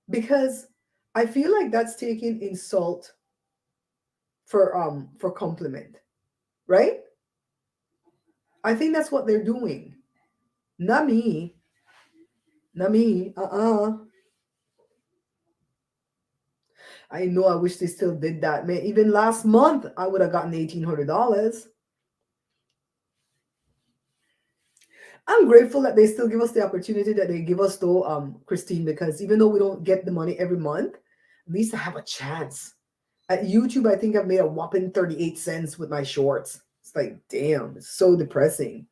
Because I feel like that's taking insult for compliment, right? I think that's what they're doing. Not me. Not me. I know I wish they still did that. Man, even last month I would have gotten $1,800. I'm grateful that they still give us the opportunity that they give us though, Christine, because even though we don't get the money every month, at least I have a chance. At YouTube, I think I've made a whopping 38 cents with my shorts. It's like, damn, it's so depressing.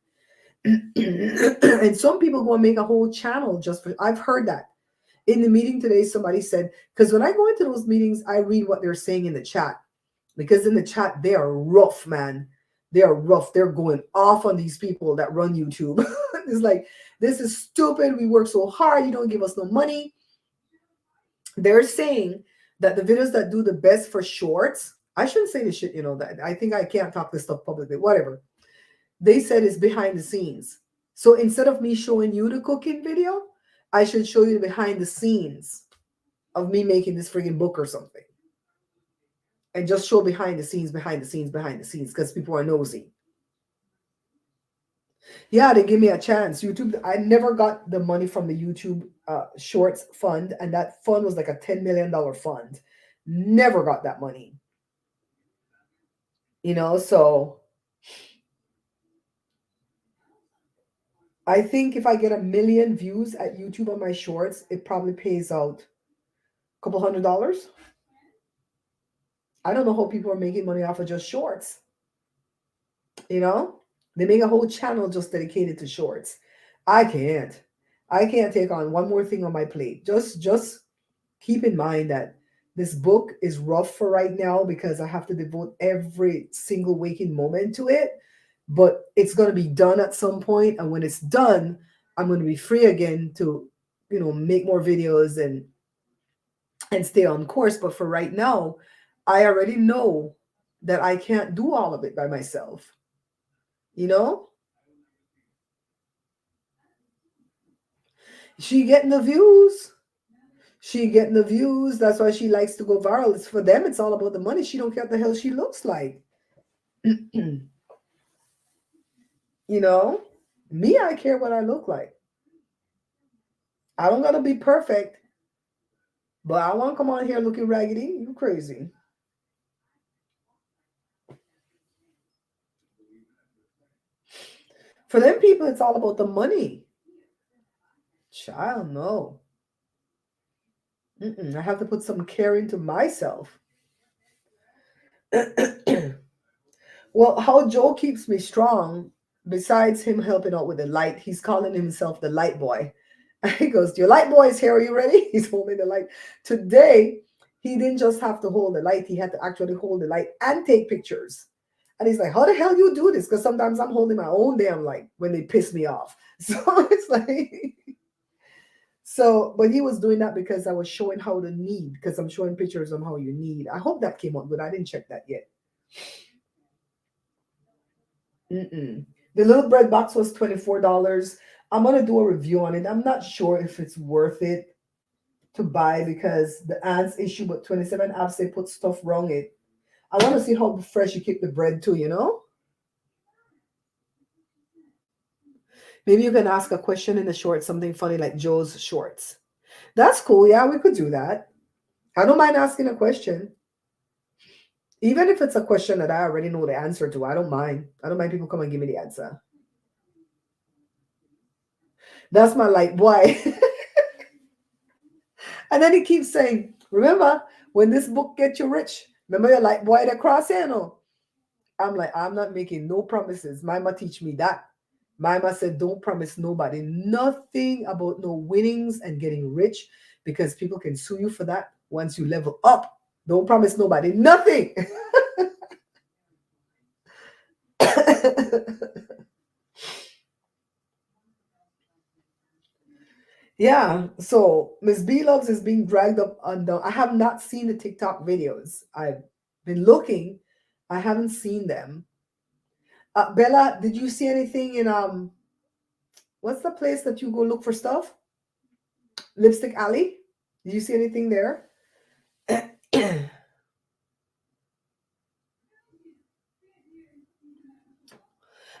And some people go and make a whole channel just for, I've heard that. In the meeting today, somebody said, because when I go into those meetings, I read what they're saying in the chat. Because in the chat, they are rough, man. They are rough. They're going off on these people that run YouTube. It's like, this is stupid. We work so hard. You don't give us no money. They're saying that the videos that do the best for shorts, I shouldn't say this shit, that I think I can't talk this stuff publicly, whatever. They said it's behind the scenes. So instead of me showing you the cooking video, I should show you the behind the scenes of me making this friggin' book or something. And just show behind the scenes, behind the scenes, behind the scenes, because people are nosy. Yeah, they give me a chance. YouTube, I never got the money from the YouTube Shorts fund, and that fund was like a $10 million fund. Never got that money. So I think if I get 1 million views at YouTube on my shorts, it probably pays out a couple $100. I don't know how people are making money off of just shorts. They make a whole channel just dedicated to shorts. I can't. I can't take on one more thing on my plate. Just keep in mind that this book is rough for right now because I have to devote every single waking moment to it. But it's going to be done at some point, and when it's done, I'm going to be free again to, make more videos and stay on course. But for right now, I already know that I can't do all of it by myself. You know, she getting the views. She getting the views. That's why she likes to go viral. It's for them. It's all about the money. She don't care what the hell she looks like. You know, me, I care what I look like. I don't gotta be perfect, but I want to come on here looking raggedy. You crazy? For them people, it's all about the money. Child, no. I have to put some care into myself. Well, how Joe keeps me strong, besides him helping out with the light, he's calling himself the light boy. He goes, your light boy is here. Are you ready? He's holding the light. Today, he didn't just have to hold the light, he had to actually hold the light and take pictures. And he's like, how the hell you do this? Because sometimes I'm holding my own damn light when they piss me off. So it's like, but he was doing that because I was showing how to knead, because I'm showing pictures of how you knead. I hope that came out good. I didn't check that yet. The little bread box was $24. I'm gonna do a review on it. I'm not sure if it's worth it to buy because the ads issue but 27 apps they put stuff wrong it. I want to see how fresh you keep the bread too. Maybe you can ask a question in the shorts, something funny like Joe's shorts. That's cool. Yeah, we could do that. I don't mind asking a question. Even if it's a question that I already know the answer to, I don't mind. I don't mind people come and give me the answer. That's my like, boy. And then he keeps saying, remember, when this book gets you rich, remember you're like, boy, the cross handle. I'm like, I'm not making no promises. Mama teach me that. Mama said, don't promise nobody nothing about no winnings and getting rich because people can sue you for that once you level up. Don't promise nobody nothing. Yeah, so Miss B Loves is being dragged up under. I have not seen the TikTok videos. I've been looking. I haven't seen them. Bella, did you see anything in what's the place that you go look for stuff? Lipstick Alley? Did you see anything there?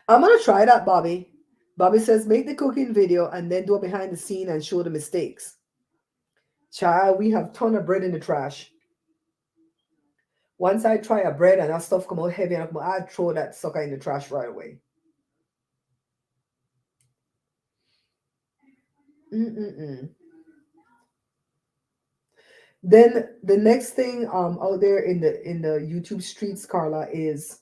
I'm gonna try that, Bobby. Bobby says make the cooking video and then do a behind the scene and show the mistakes. Child, we have ton of bread in the trash. Once I try a bread and that stuff come out heavy and I throw that sucker in the trash right away. Mm-mm-mm. Then the next thing out there in the YouTube streets, Carla, is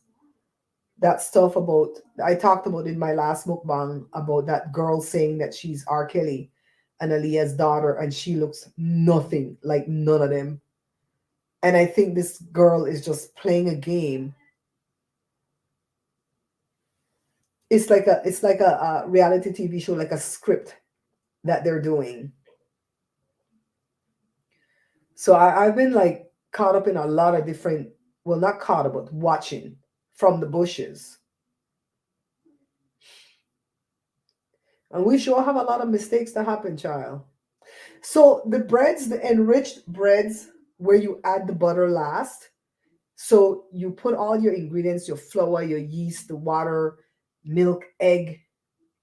that stuff about I talked about in my last mukbang about that girl saying that she's R. Kelly and Aaliyah's daughter, and she looks nothing like none of them. And I think this girl is just playing a game. It's like a reality TV show, like a script that they're doing. So I've been like caught up in a lot of different, well, not caught up, but watching from the bushes. And we sure have a lot of mistakes that happen, child. So the breads, the enriched breads, where you add the butter last. So you put all your ingredients, your flour, your yeast, the water, milk, egg,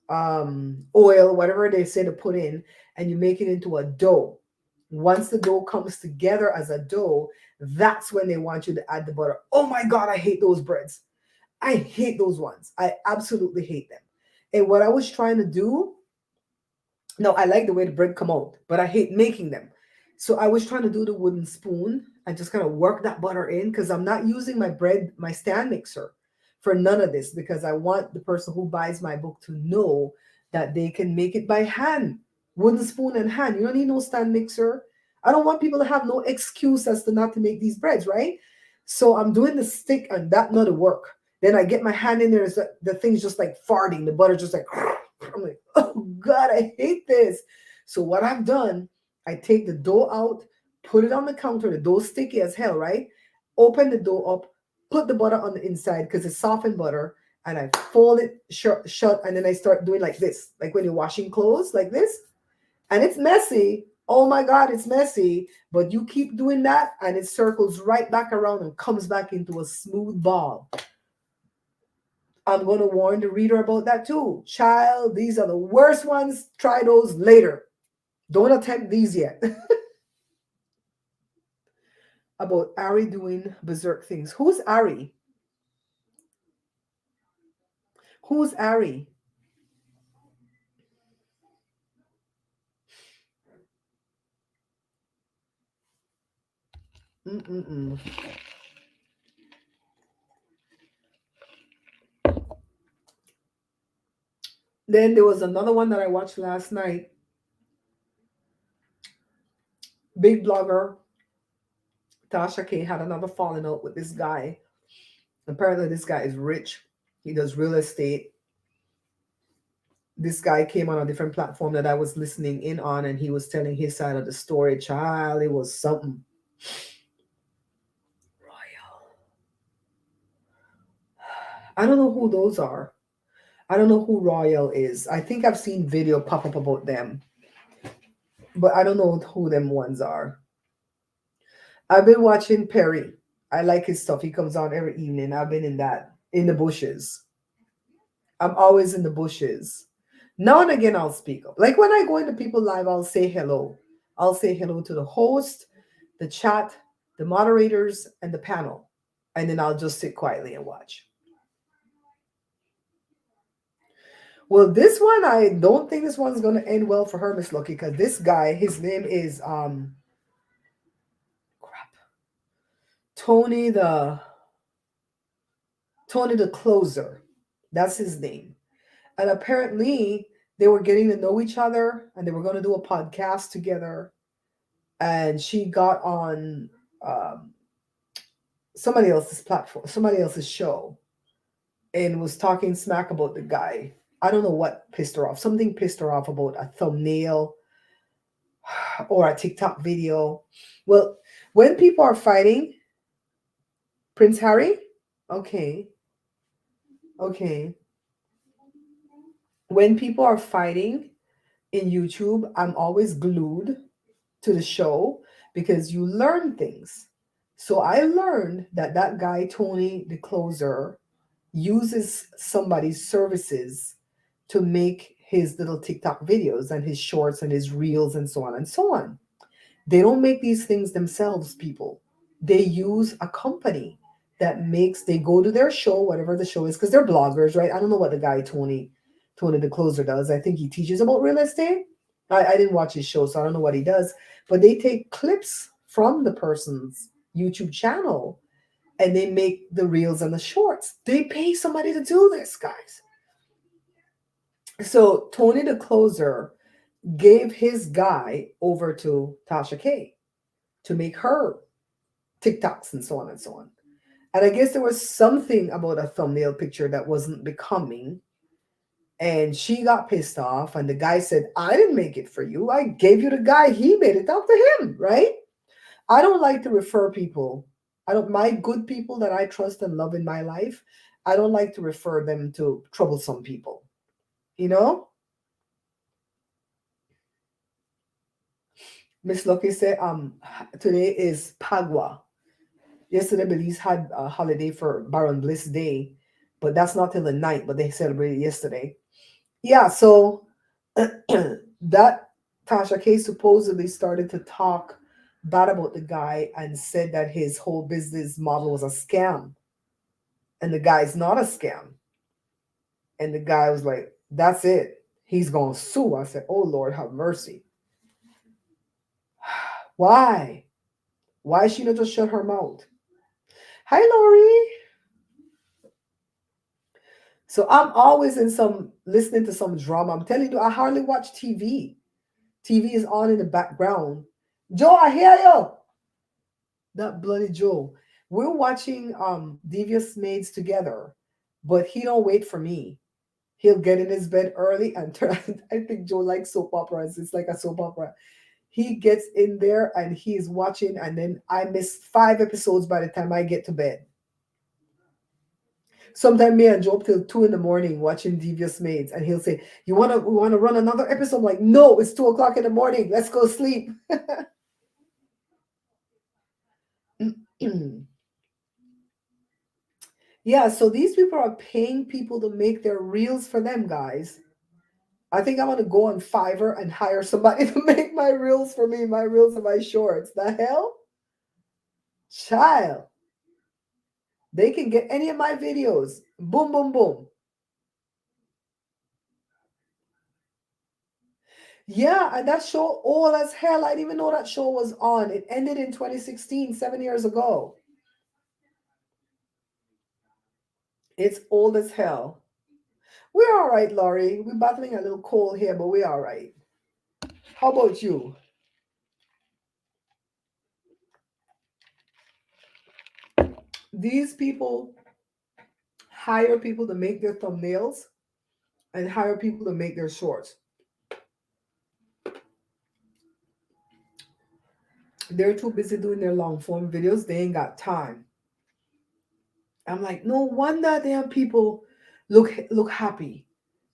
oil, whatever they say to put in, and you make it into a dough. Once the dough comes together as a dough, that's when they want you to add the butter. Oh my God, I hate those breads. I hate those ones. I absolutely hate them. And what I was trying to do, no, I like the way the bread come out, but I hate making them. So I was trying to do the wooden spoon and just kind of work that butter in because I'm not using my bread, my stand mixer for none of this because I want the person who buys my book to know that they can make it by hand, wooden spoon and hand. You don't need no stand mixer. I don't want people to have no excuse as to not to make these breads, right? So I'm doing the stick and that not to work. Then I get my hand in there, the thing's just like farting, the butter just like I'm like, oh God, I hate this. So what I've done, I take the dough out, put it on the counter. The dough's sticky as hell, right? Open the dough up, put the butter on the inside because it's softened butter, and I fold it shut, and then I start doing like this, like when you're washing clothes, like this. And it's messy. Oh my God, it's messy. But you keep doing that, and it circles right back around and comes back into a smooth ball. I'm going to warn the reader about that too. Child, these are the worst ones. Try those later. Don't attempt these yet. About Ari doing berserk things. Who's Ari? Who's Ari? Mm-mm-mm. Then there was another one that I watched last night. Big blogger Tasha K had another falling out with this guy. Apparently, this guy is rich. He does real estate. This guy came on a different platform that I was listening in on, and he was telling his side of the story. Child, it was something. Royal. I don't know who those are. I don't know who Royal is. I think I've seen video pop up about them, but I don't know who them ones are. I've been watching Perry. I like his stuff. He comes on every evening. I've been in that in the bushes. I'm always in the bushes. Now and again, I'll speak up. Like when I go into people live, I'll say hello. I'll say hello to the host, the chat, the moderators, and the panel. And then I'll just sit quietly and watch. Well, this one, I don't think this one's gonna end well for her, Miss Lucky, because this guy, his name is crap. Tony the Tony the Closer. That's his name. And apparently they were getting to know each other and they were gonna do a podcast together. And she got on um, somebody else's platform, somebody else's show, and was talking smack about the guy. I don't know what pissed her off. Something pissed her off about a thumbnail or a TikTok video. Well, when people are fighting, Prince Harry, okay, okay. When people are fighting in YouTube, I'm always glued to the show because you learn things. So I learned that that guy, Tony the Closer, uses somebody's services to make his little TikTok videos and his shorts and his reels and so on and so on. They don't make these things themselves, people. They use a company that makes, they go to their show, whatever the show is, because they're bloggers, right? I don't know what the guy Tony the closer does. I think he teaches about real estate. I didn't watch his show, so I don't know what he does. But they take clips from the person's YouTube channel and they make the reels and the shorts. They pay somebody to do this, guys. So Tony the closer gave his guy over to Tasha K to make her TikToks and so on and so on. And I guess there was something about a thumbnail picture that wasn't becoming. And she got pissed off. And the guy said, I didn't make it for you. I gave you the guy. He made it up to him, right? I don't like to refer people. I don't, my good people that I trust and love in my life, I don't like to refer them to troublesome people. You know? Miss Lucky said, today is Pagua. Yesterday, Belize had a holiday for Baron Bliss Day, but that's not till the night, but they celebrated yesterday. Yeah, so that Tasha K supposedly started to talk bad about the guy and said that his whole business model was a scam. And the guy's not a scam. And the guy was like, that's it. He's going to sue. I said, oh, Lord, have mercy. Why? Why she not just shut her mouth? Hi, Lori. So I'm always in some listening to some drama. I'm telling you, I hardly watch TV. TV is on in the background. Joe, I hear you. That bloody Joe. We're watching Devious Maids together, but he don't wait for me. He'll get in his bed early and turn. I think Joe likes soap operas. It's like a soap opera. He gets in there and he's watching, and then I miss 5 episodes by the time I get to bed. Sometimes me and Joe up till 2 in the morning watching Devious Maids, and he'll say, "You wanna run another episode?" I'm like, no, it's 2 o'clock in the morning. Let's go sleep. Yeah, so these people are paying people to make their reels for them, guys. I think I'm gonna go on Fiverr and hire somebody to make my reels for me, my reels and my shorts. The hell? Child. They can get any of my videos. Boom, boom, boom. Yeah, and that show old as hell. I didn't even know that show was on. It ended in 2016, 7 years ago. It's old as hell. We're all right, Laurie. We're battling a little cold here, but we're all right. How about you? These people hire people to make their thumbnails and hire people to make their shorts. They're too busy doing their long form videos. They ain't got time. I'm like, no wonder damn people look happy.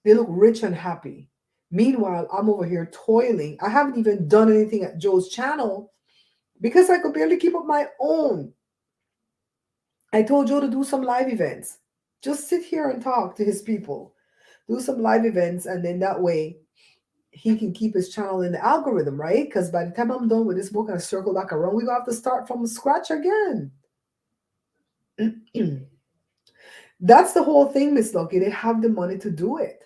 They look rich and happy. Meanwhile, I'm over here toiling. I haven't even done anything at Joe's channel because I could barely keep up my own. I told Joe to do some live events. Just sit here and talk to his people. Do some live events, and then that way he can keep his channel in the algorithm, right? Because by the time I'm done with this book and I circle back around, we're gonna have to start from scratch again. That's the whole thing, Miss Loki. They have the money to do it.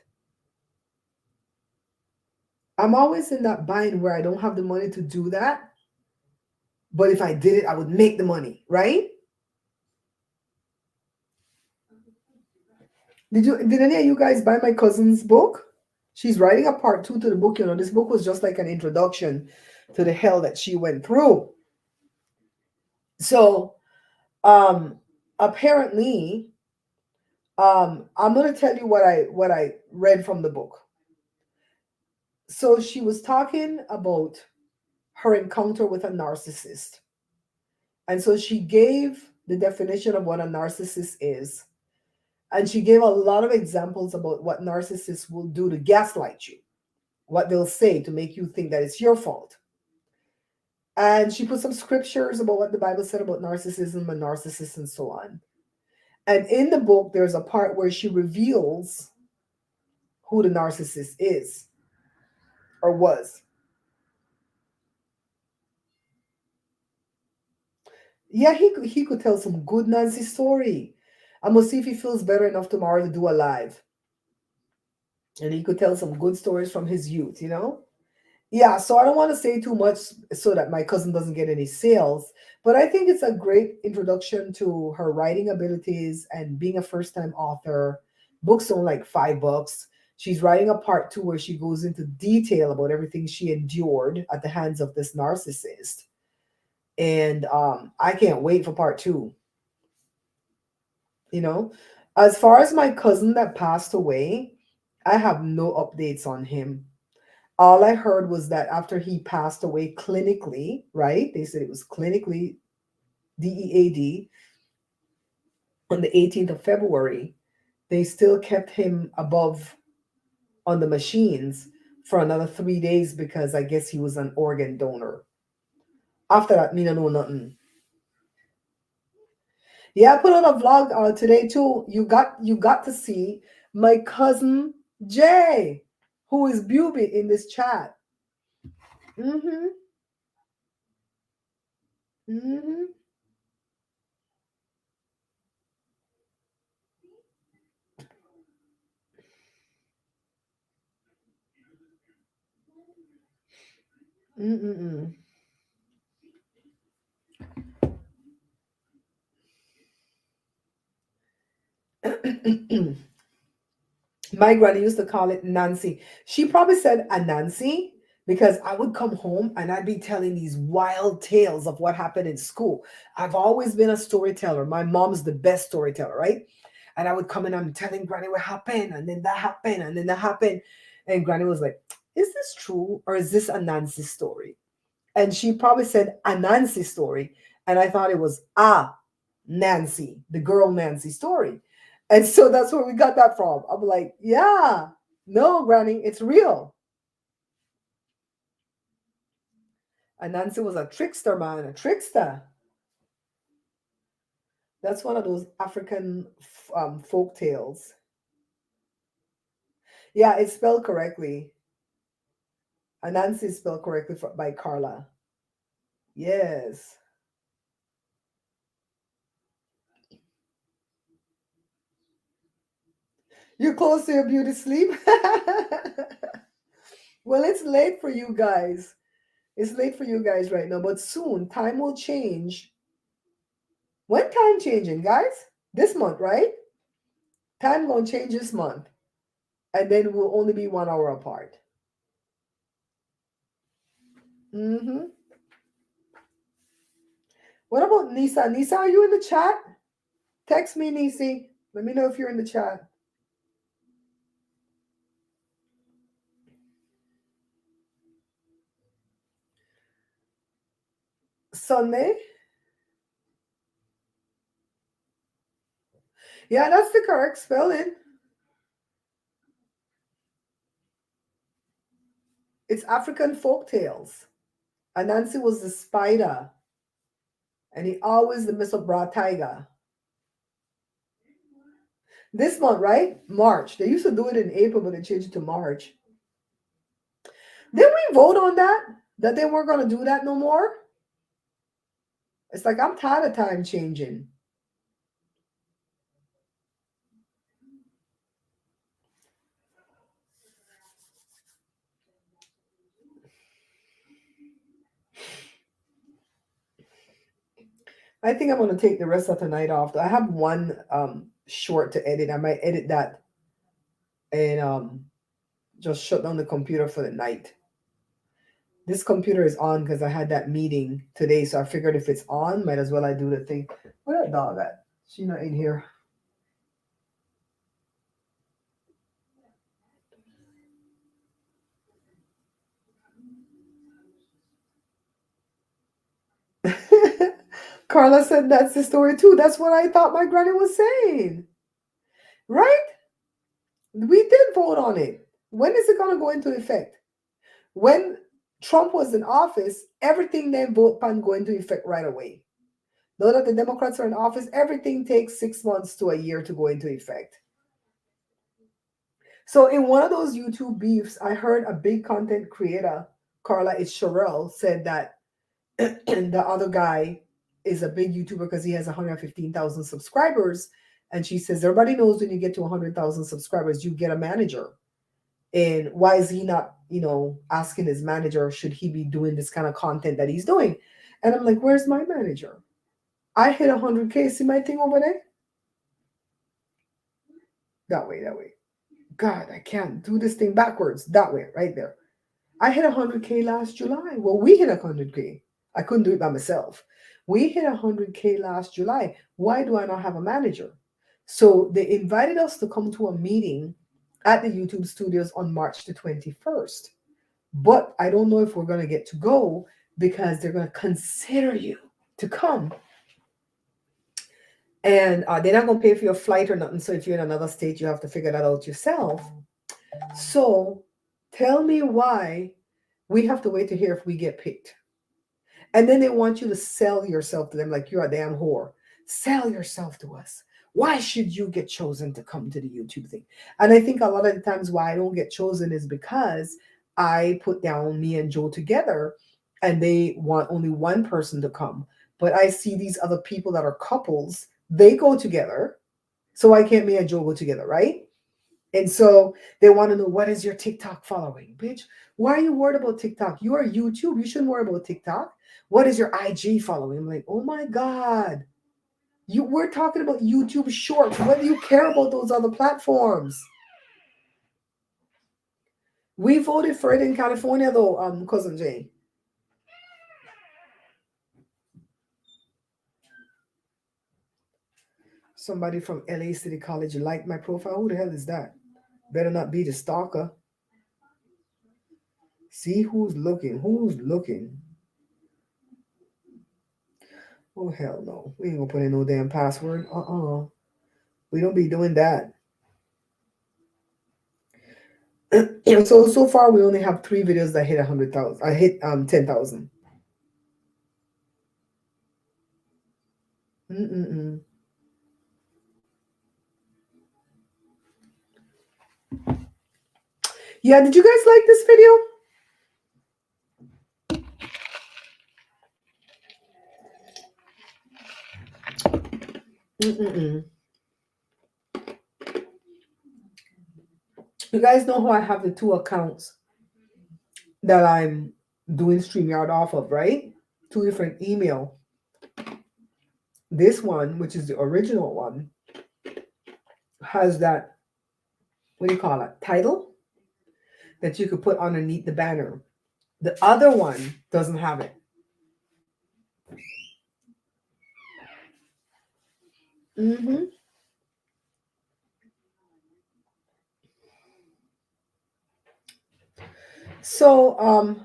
I'm always in that bind where I don't have the money to do that. But if I did it, I would make the money, right? Did any of you guys buy my cousin's book? She's writing a part 2 to the book. This book was just like an introduction to the hell that she went through. So apparently, I'm gonna tell you what I read from the book. So she was talking about her encounter with a narcissist. And so she gave the definition of what a narcissist is. And she gave a lot of examples about what narcissists will do to gaslight you, what they'll say to make you think that it's your fault. And she put some scriptures about what the Bible said about narcissism and narcissists and so on. And in the book, there's a part where she reveals who the narcissist is or was. Yeah, he could tell some good Nancy story. I'm gonna see if he feels better enough tomorrow to do a live, and he could tell some good stories from his youth. Yeah, so I don't want to say too much so that my cousin doesn't get any sales, but I think it's a great introduction to her writing abilities and being a first time author. Books only like $5. She's writing a part two where she goes into detail about everything she endured at the hands of this narcissist. And I can't wait for part two. You know, as far as my cousin that passed away, I have no updates on him. All I heard was that after he passed away clinically, right? They said it was clinically DEAD on the 18th of February. They still kept him above on the machines for another 3 days because I guess he was an organ donor. After that, me no know nothing. Yeah, I put on a vlog today too. You got to see my cousin Jay, who is Buby in this chat. Mm-hmm. Mm-hmm. Mm-mm-mm. My granny used to call it Nancy. She probably said a Nancy because I would come home and I'd be telling these wild tales of what happened in school. I've always been a storyteller. My mom's the best storyteller, right? And I would come and I'm telling Granny what happened, and then that happened, and then that happened. And Granny was like, "Is this true or is this a Nancy story?" And she probably said a Nancy story. And I thought it was Nancy, the girl Nancy story. And so that's where we got that from. I'm like, yeah, no, Granny, it's real. And Nancy was a trickster, man, a trickster. That's one of those African folk tales. Yeah, it's spelled correctly. Anansi is spelled correctly by Carla. Yes. You're close to your beauty sleep? Well, it's late for you guys. It's late for you guys right now, but soon time will change. When time changing, guys? This month, right? Time gonna change this month, and then we'll only be 1 hour apart. Mm-hmm. What about Nisa? Nisa, are you in the chat? Text me, Nisi. Let me know if you're in the chat. Sunday? Yeah, that's the correct spelling. It's African folk tales. Anansi was the spider, and he always the Mr. Bra Tiger. This month, right? March. They used to do it in April, but they changed it to March. Didn't we vote on that? That they weren't going to do that no more? It's like I'm tired of time changing. I think I'm going to take the rest of the night off. I have one short to edit. I might edit that and just shut down the computer for the night. This computer is on because I had that meeting today, so I figured if it's on, might as well I do the thing. Where that dog at? She not in here. Carla said that's the story too. That's what I thought my granny was saying. Right? We did vote on it. When is it going to go into effect? When Trump was in office, everything they vote on go into effect right away. Now that the Democrats are in office, everything takes 6 months to a year to go into effect. So in one of those YouTube beefs, I heard a big content creator, Carla, it's Sherelle, said that the other guy is a big YouTuber because he has 115,000 subscribers. And she says, everybody knows when you get to 100,000 subscribers, you get a manager. And why is he not, asking his manager, should he be doing this kind of content that he's doing? And I'm like, where's my manager? I hit 100K. See my thing over there? That way, that way. God, I can't do this thing backwards. That way, right there. I hit 100K last July. Well, we hit 100K. I couldn't do it by myself. We hit 100K last July. Why do I not have a manager? So they invited us to come to a meeting at the YouTube studios on March the 21st. But I don't know if we're going to get to go because they're going to consider you to come. And they're not going to pay for your flight or nothing. So if you're in another state, you have to figure that out yourself. So tell me why we have to wait to hear if we get picked. And then they want you to sell yourself to them like you're a damn whore. Sell yourself to us. Why should you get chosen to come to the YouTube thing? And I think a lot of the times why I don't get chosen is because I put down me and Joe together and they want only one person to come. But I see these other people that are couples, they go together. So why can't me and Joe go together, right? And so they want to know, what is your TikTok following? Bitch, why are you worried about TikTok? You are YouTube. You shouldn't worry about TikTok. What is your IG following? I'm like, oh my God. We're talking about YouTube Shorts. What do you care about those other platforms? We voted for it in California though, Cousin Jay. Somebody from LA City College liked my profile. Who the hell is that? Better not be the stalker. See who's looking. Who's looking? Oh, hell no. We ain't gonna put in no damn password. We don't be doing that. So far we only have 3 videos that hit 100,000. I hit 10,000. Yeah, did you guys like this video? You guys know how I have the 2 accounts that I'm doing StreamYard off of, right? 2 different email. This one, which is the original one, has that, what do you call it, title that you could put underneath the banner. The other one doesn't have it. So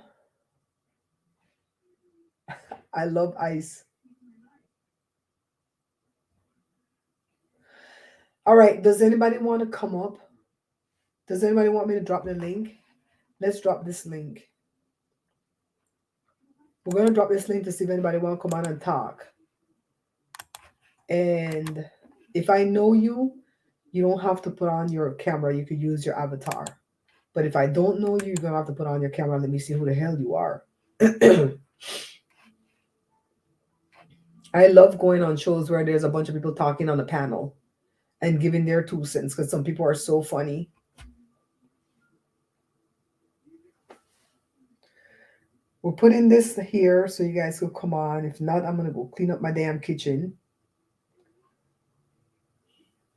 I love ice. All right, does anybody want to come up? Does anybody want me to drop the link? Let's drop this link. We're going to drop this link to see if anybody want to come on and talk. And if I know you, you don't have to put on your camera. You could use your avatar. But if I don't know you, you're going to have to put on your camera. Let me see who the hell you are. I love going on shows where there's a bunch of people talking on a panel and giving their 2 cents because some people are so funny. We're putting this here so you guys will come on. If not, I'm going to go clean up my damn kitchen.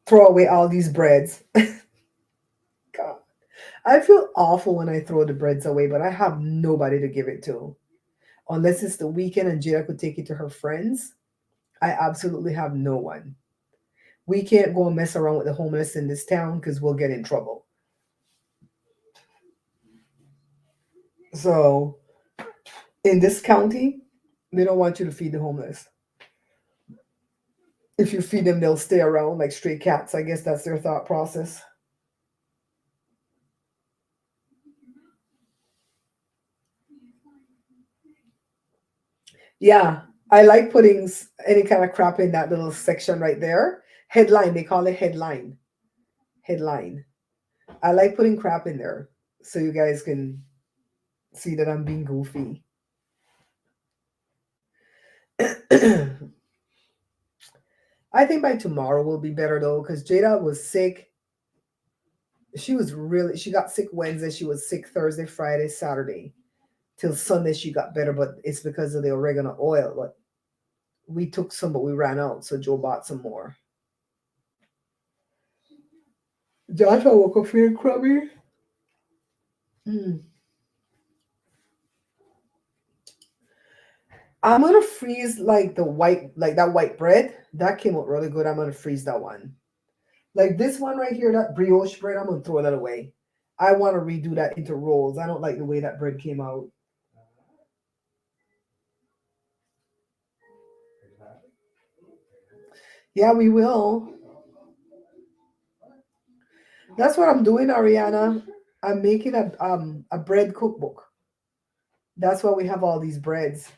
Throw away all these breads. God. I feel awful when I throw the breads away, but I have nobody to give it to. Unless it's the weekend and Jada could take it to her friends. I absolutely have no one. We can't go and mess around with the homeless in this town because we'll get in trouble. So, in this county, they don't want you to feed the homeless. If you feed them, they'll stay around like stray cats. I guess that's their thought process. Yeah, I like putting any kind of crap in that little section right there. Headline, they call it headline. Headline. I like putting crap in there so you guys can see that I'm being goofy. I think by tomorrow will be better though, because Jada was sick. She got sick Wednesday. She was sick Thursday, Friday, Saturday. Till Sunday she got better, but it's because of the oregano oil. But we took some, but we ran out, so Joe bought some more. Joshua woke up feeling crummy. Mm. I'm gonna freeze like like that white bread. That came out really good. I'm gonna freeze that one. Like this one right here, that brioche bread, I'm gonna throw that away. I want to redo that into rolls. I don't like the way that bread came out. Yeah, we will. That's what I'm doing, Ariana. I'm making a bread cookbook. That's why we have all these breads.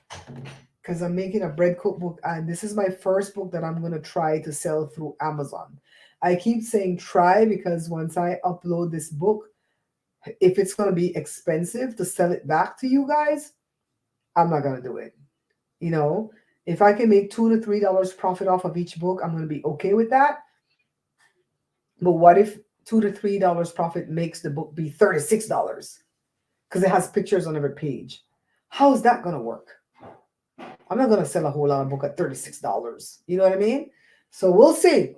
Because I'm making a bread cookbook, and this is my first book that I'm gonna try to sell through Amazon. I keep saying try because once I upload this book, if it's gonna be expensive to sell it back to you guys, I'm not gonna do it. You know, if I can make $2 to $3 profit off of each book, I'm gonna be okay with that. But what if $2 to $3 profit makes the book be $36 because it has pictures on every page? How's that gonna work? I'm not gonna sell a whole lot of book at $36. You know what I mean? So we'll see.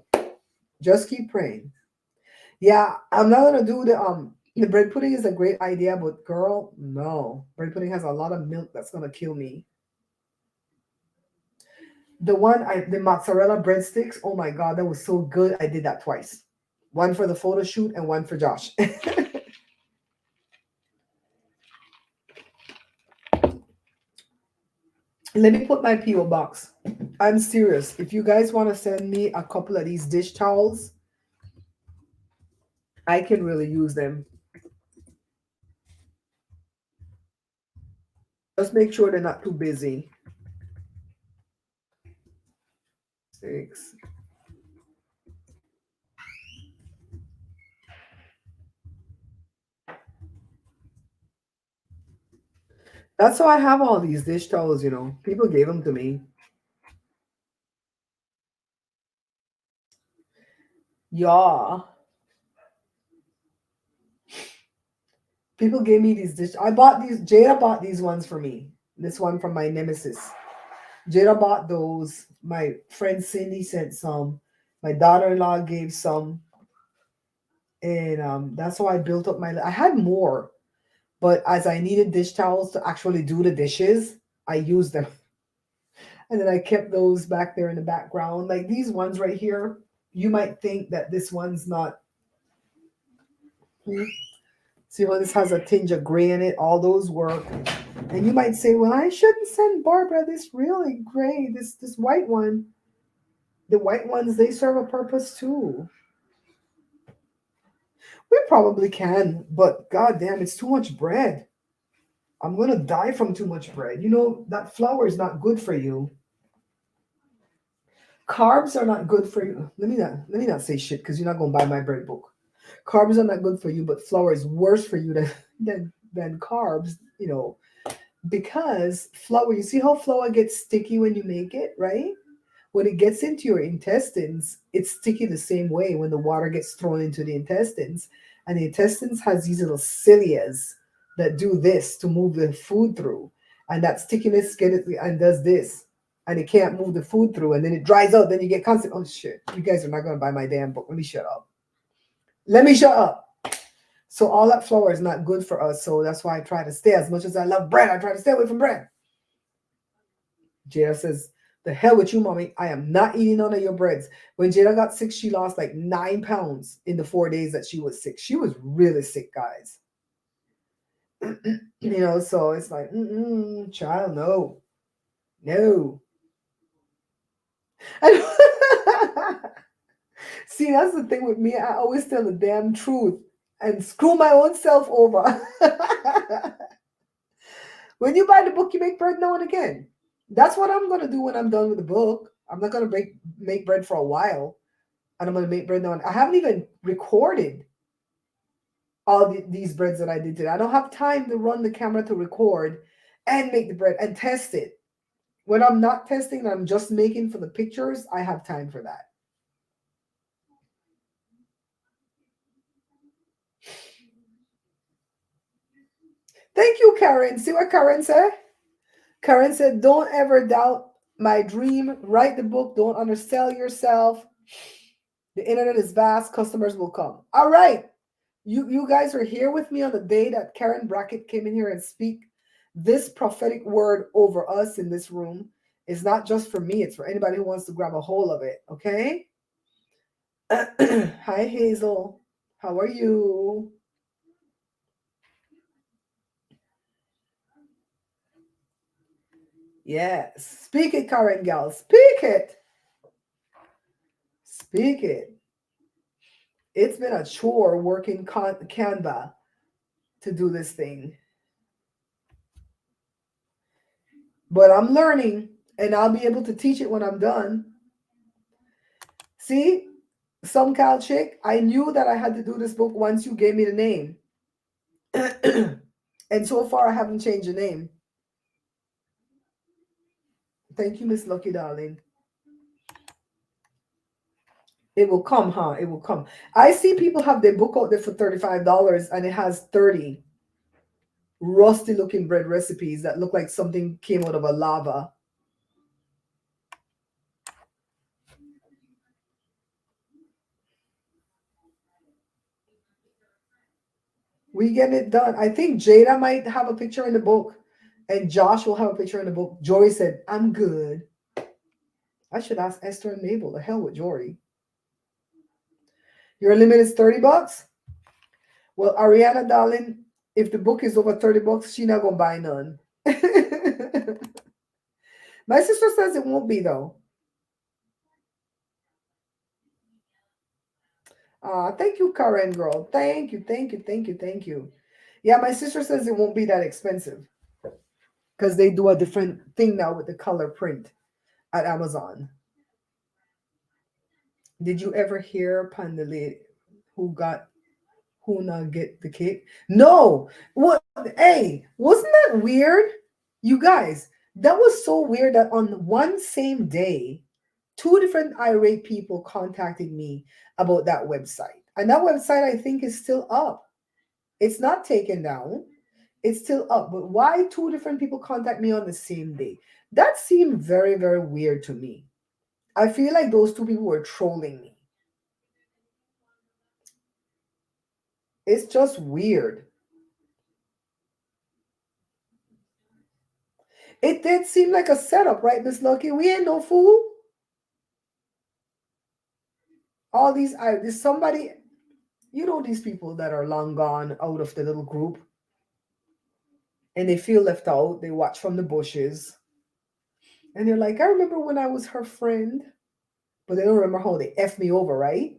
Just keep praying. Yeah, I'm not gonna do the bread pudding is a great idea, but girl, no. Bread pudding has a lot of milk that's gonna kill me. The mozzarella breadsticks, oh my god, that was so good. I did that twice. One for the photo shoot and one for Josh. Let me put my PO box. I'm serious. If you guys want to send me a couple of these dish towels, I can really use them. Just make sure they're not too busy. Six. That's how I have all these dish towels, you know. People gave them to me. Yeah. People gave me these dish. I bought these. Jada bought these ones for me. This one from my nemesis. Jada bought those. My friend Cindy sent some. My daughter-in-law gave some. And that's how I built up my. I had more, but as I needed dish towels to actually do the dishes, I used them. And then I kept those back there in the background. Like these ones right here, you might think that this one's not. Hmm, see how this has a tinge of gray in it? All those work. And you might say, well, I shouldn't send Barbara this really gray, this white one. The white ones, they serve a purpose too. We probably can, but god damn, it's too much bread. I'm gonna die from too much bread. You know, that flour is not good for you. Carbs are not good for you. Let me not say shit because you're not gonna buy my bread book. Carbs are not good for you, but flour is worse for you than carbs, you know, because flour, you see how flour gets sticky when you make it, right? When it gets into your intestines, it's sticky the same way when the water gets thrown into the intestines. And the intestines has these little cilias that do this to move the food through. And that stickiness get it and does this. And it can't move the food through. And then it dries out. Then you get constant. Oh shit. You guys are not gonna buy my damn book. Let me shut up. Let me shut up. So all that flour is not good for us. So that's why I try to stay. As much as I love bread, I try to stay away from bread. Jada says, the hell with you, mommy. I am not eating none of your breads. When Jada got sick, she lost like 9 pounds in the 4 days that she was sick. She was really sick, guys. You know, so it's like, child, no. No. See, that's the thing with me. I always tell the damn truth and screw my own self over. When you buy the book, you make bread now and again. That's what I'm gonna do when I'm done with the book. I'm not gonna make bread for a while, and I'm gonna make bread now. I haven't even recorded all these breads that I did today. I don't have time to run the camera to record and make the bread and test it. When I'm not testing and I'm just making for the pictures, I have time for that. Thank you, Karen. See what Karen said? Karen said, don't ever doubt my dream. Write the book. Don't undersell yourself. The internet is vast. Customers will come. All right. You guys are here with me on the day that Karen Brackett came in here and speak this prophetic word over us in this room. Is not just for me, it's for anybody who wants to grab a hold of it. Okay. Hi, Hazel. How are you? Yes. Speak it, Karen Gal. Speak it. Speak it. It's been a chore working Canva to do this thing, but I'm learning and I'll be able to teach it when I'm done. See, some Cal chick, I knew that I had to do this book once you gave me the name. And so far, I haven't changed the name. Thank you, Miss Lucky Darling. It will come, huh? It will come. I see people have their book out there for $35 and it has 30 rusty looking bread recipes that look like something came out of a lava. We get it done. I think Jada might have a picture in the book, and Josh will have a picture in the book. Jory said, I'm good. I should ask Esther and Mabel. The hell with Jory. Your limit is $30? Well, Ariana, darling, if the book is over $30, she not gonna buy none. My sister says it won't be though. Thank you, Karen girl. Thank you, thank you, thank you, thank you. Yeah, my sister says it won't be that expensive because they do a different thing now with the color print at Amazon. Did you ever hear Pandale who got who not get the cake? No. What? Hey, wasn't that weird? You guys, that was so weird that on one same day, two different irate people contacted me about that website. And that website, I think, is still up. It's not taken down. It's still up. But why two different people contact me on the same day? That seemed very, very weird to me. I feel like those two people were trolling me. It's just weird. It did seem like a setup, right, Miss Lucky? We ain't no fool. All these, there's somebody, these people that are long gone out of the little group and they feel left out. They watch from the bushes and they're like, I remember when I was her friend, but they don't remember how they F me over, right?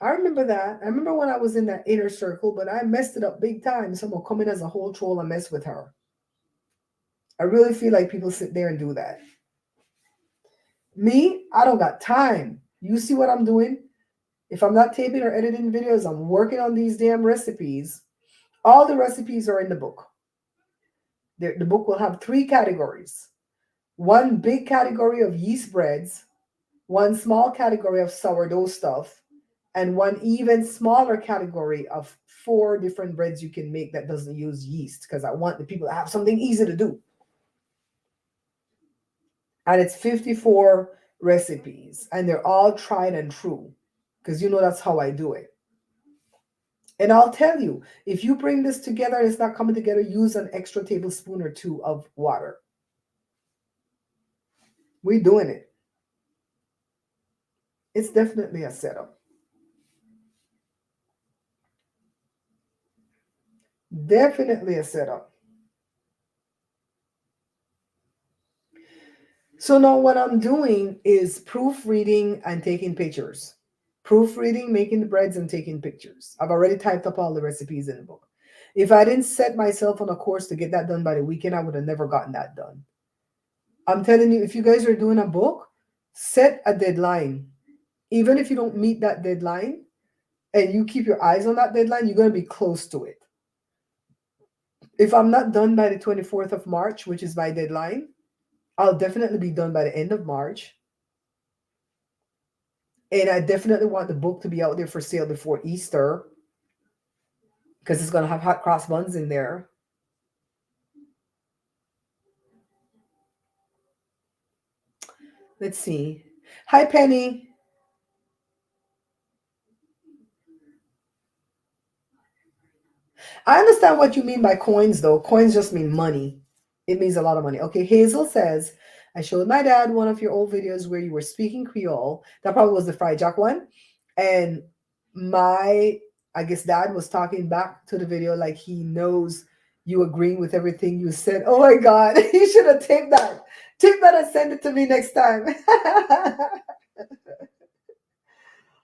I remember that. I remember when I was in that inner circle, but I messed it up big time. Someone come in as a whole troll and mess with her. I really feel like people sit there and do that. Me, I don't got time. You see what I'm doing? If I'm not taping or editing videos, I'm working on these damn recipes. All the recipes are in the book. The book will have three categories: one big category of yeast breads, one small category of sourdough stuff, and one even smaller category of four different breads you can make that doesn't use yeast because I want the people to have something easy to do. And it's 54 recipes, and they're all tried and true because that's how I do it. And I'll tell you, if you bring this together and it's not coming together, use an extra tablespoon or two of water. We're doing it. It's definitely a setup. Definitely a setup. So now what I'm doing is proofreading and taking pictures. Proofreading, making the breads, and taking pictures. I've already typed up all the recipes in the book. If I didn't set myself on a course to get that done by the weekend, I would have never gotten that done. I'm telling you, if you guys are doing a book, set a deadline. Even if you don't meet that deadline and you keep your eyes on that deadline, you're going to be close to it. If I'm not done by the 24th of March, which is my deadline, I'll definitely be done by the end of March. And I definitely want the book to be out there for sale before Easter because it's going to have hot cross buns in there. Let's see. Hi, Penny. I understand what you mean by coins, though. Coins just mean money. It means a lot of money. Okay, Hazel says, I showed my dad one of your old videos where you were speaking Creole. That probably was the Fried Jack one. And my, I guess, dad was talking back to the video like he knows you agreeing with everything you said. Oh my God, you should have taped that. Tape that and send it to me next time.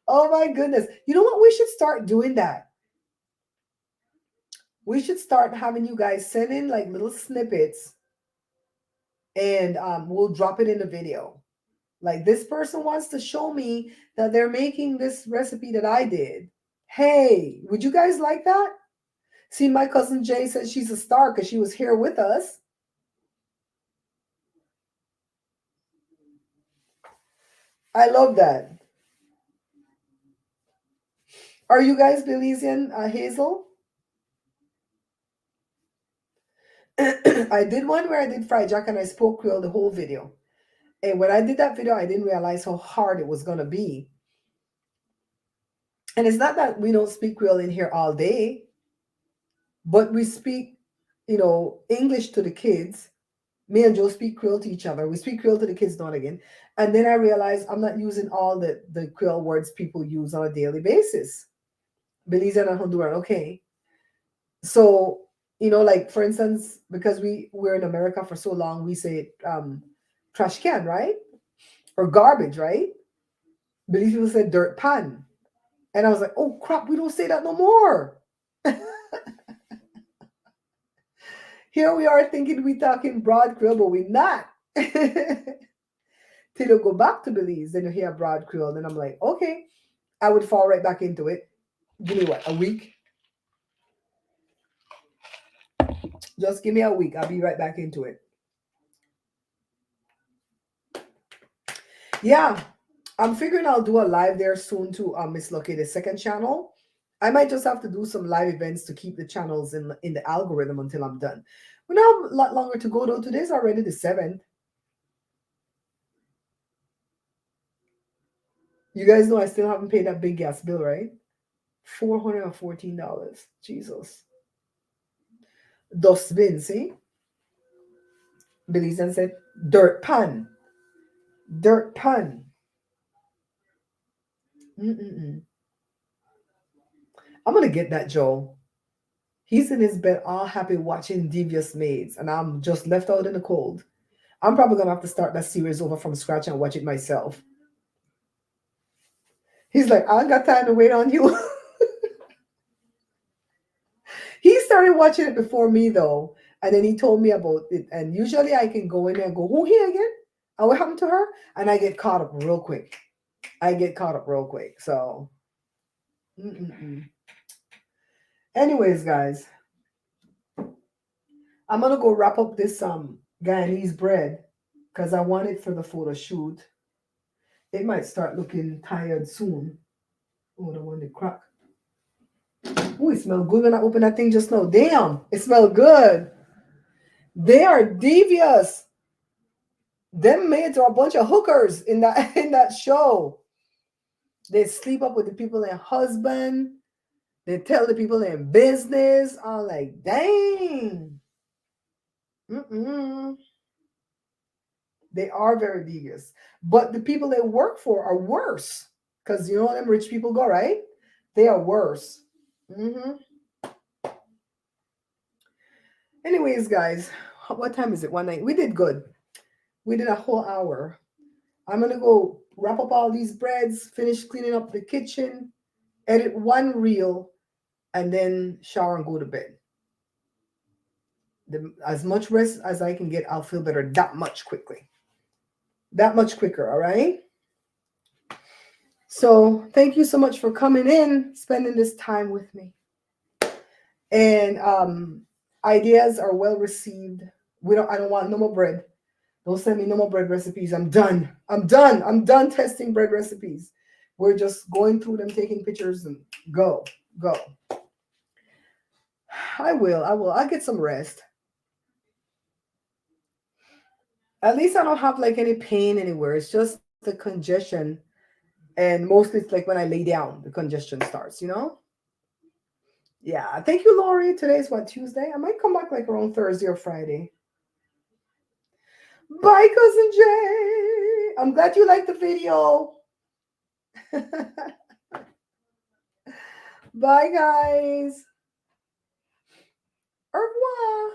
Oh my goodness. You know what? We should start doing that. We should start having you guys send in like little snippets and we'll drop it in the video. Like this person wants to show me that they're making this recipe that I did. Hey, would you guys like that? See, my cousin Jay says she's a star because she was here with us. I love that. Are you guys Belizean, Hazel? I did one where I did fried jack and I spoke Creole the whole video. And when I did that video, I didn't realize how hard it was going to be. And it's not that we don't speak Creole in here all day, but we speak, English to the kids. Me and Joe speak Creole to each other. We speak Creole to the kids now and again. And then I realized I'm not using all the Creole words people use on a daily basis. Belizean and Honduran, okay. So, like for instance, because we're in America for so long, we say trash can, right? Or garbage, right? Belize people say dirt pan. And I was like, oh crap, we don't say that no more. Here we are thinking we talking broad Creole, but we're not. Till you go back to Belize, then you hear broad Creole. Then I'm like, okay, I would fall right back into it. Give me what, a week? Just give me a week. I'll be right back into it. Yeah, I'm figuring I'll do a live there soon to Miss Lucky, the second channel. I might just have to do some live events to keep the channels in the algorithm until I'm done. We now have a lot longer to go though. Today's already the 7th. You guys know I still haven't paid that big gas bill, right? $414. Jesus. Dustbin, see? Belizean said, dirt pan. Dirt pan. Mm-mm-mm. I'm going to get that, Joe. He's in his bed all happy watching Devious Maids, and I'm just left out in the cold. I'm probably going to have to start that series over from scratch and watch it myself. He's like, I ain't got time to wait on you. He started watching it before me, though, and then he told me about it. And usually I can go in there and go, who here again? And what happened to her? And I get caught up real quick. So, anyways, guys, I'm gonna go wrap up this Guyanese bread because I want it for the photo shoot. It might start looking tired soon. Oh, the one that crack. Oh, it smells good when I open that thing just now. Damn, it smells good. They are devious. Them maids are a bunch of hookers in that in that show. They sleep up with the people in husband. They tell the people in business. I'm like, dang. They are very devious. But the people they work for are worse. Because you know them rich people go, right? They are worse. Anyways, guys, what time is it? 1 night. We did good. We did a whole hour. I'm going to go wrap up all these breads, finish cleaning up the kitchen, edit one reel, and then shower and go to bed. As much rest as I can get, I'll feel better that much quickly. that much quicker. All right. So thank you so much for coming in, spending this time with me. And ideas are well received. I don't want no more bread. Don't send me no more bread recipes. I'm done. I'm done. I'm done testing bread recipes. We're just going through them, taking pictures, and go. Go. I will. I'll get some rest. At least I don't have like any pain anywhere. It's just the congestion. And mostly it's like when I lay down, the congestion starts, you know? Yeah. Thank you, Lori. Today's what, Tuesday? I might come back like around Thursday or Friday. Bye, Cousin Jay. I'm glad you liked the video. Bye, guys. Au revoir.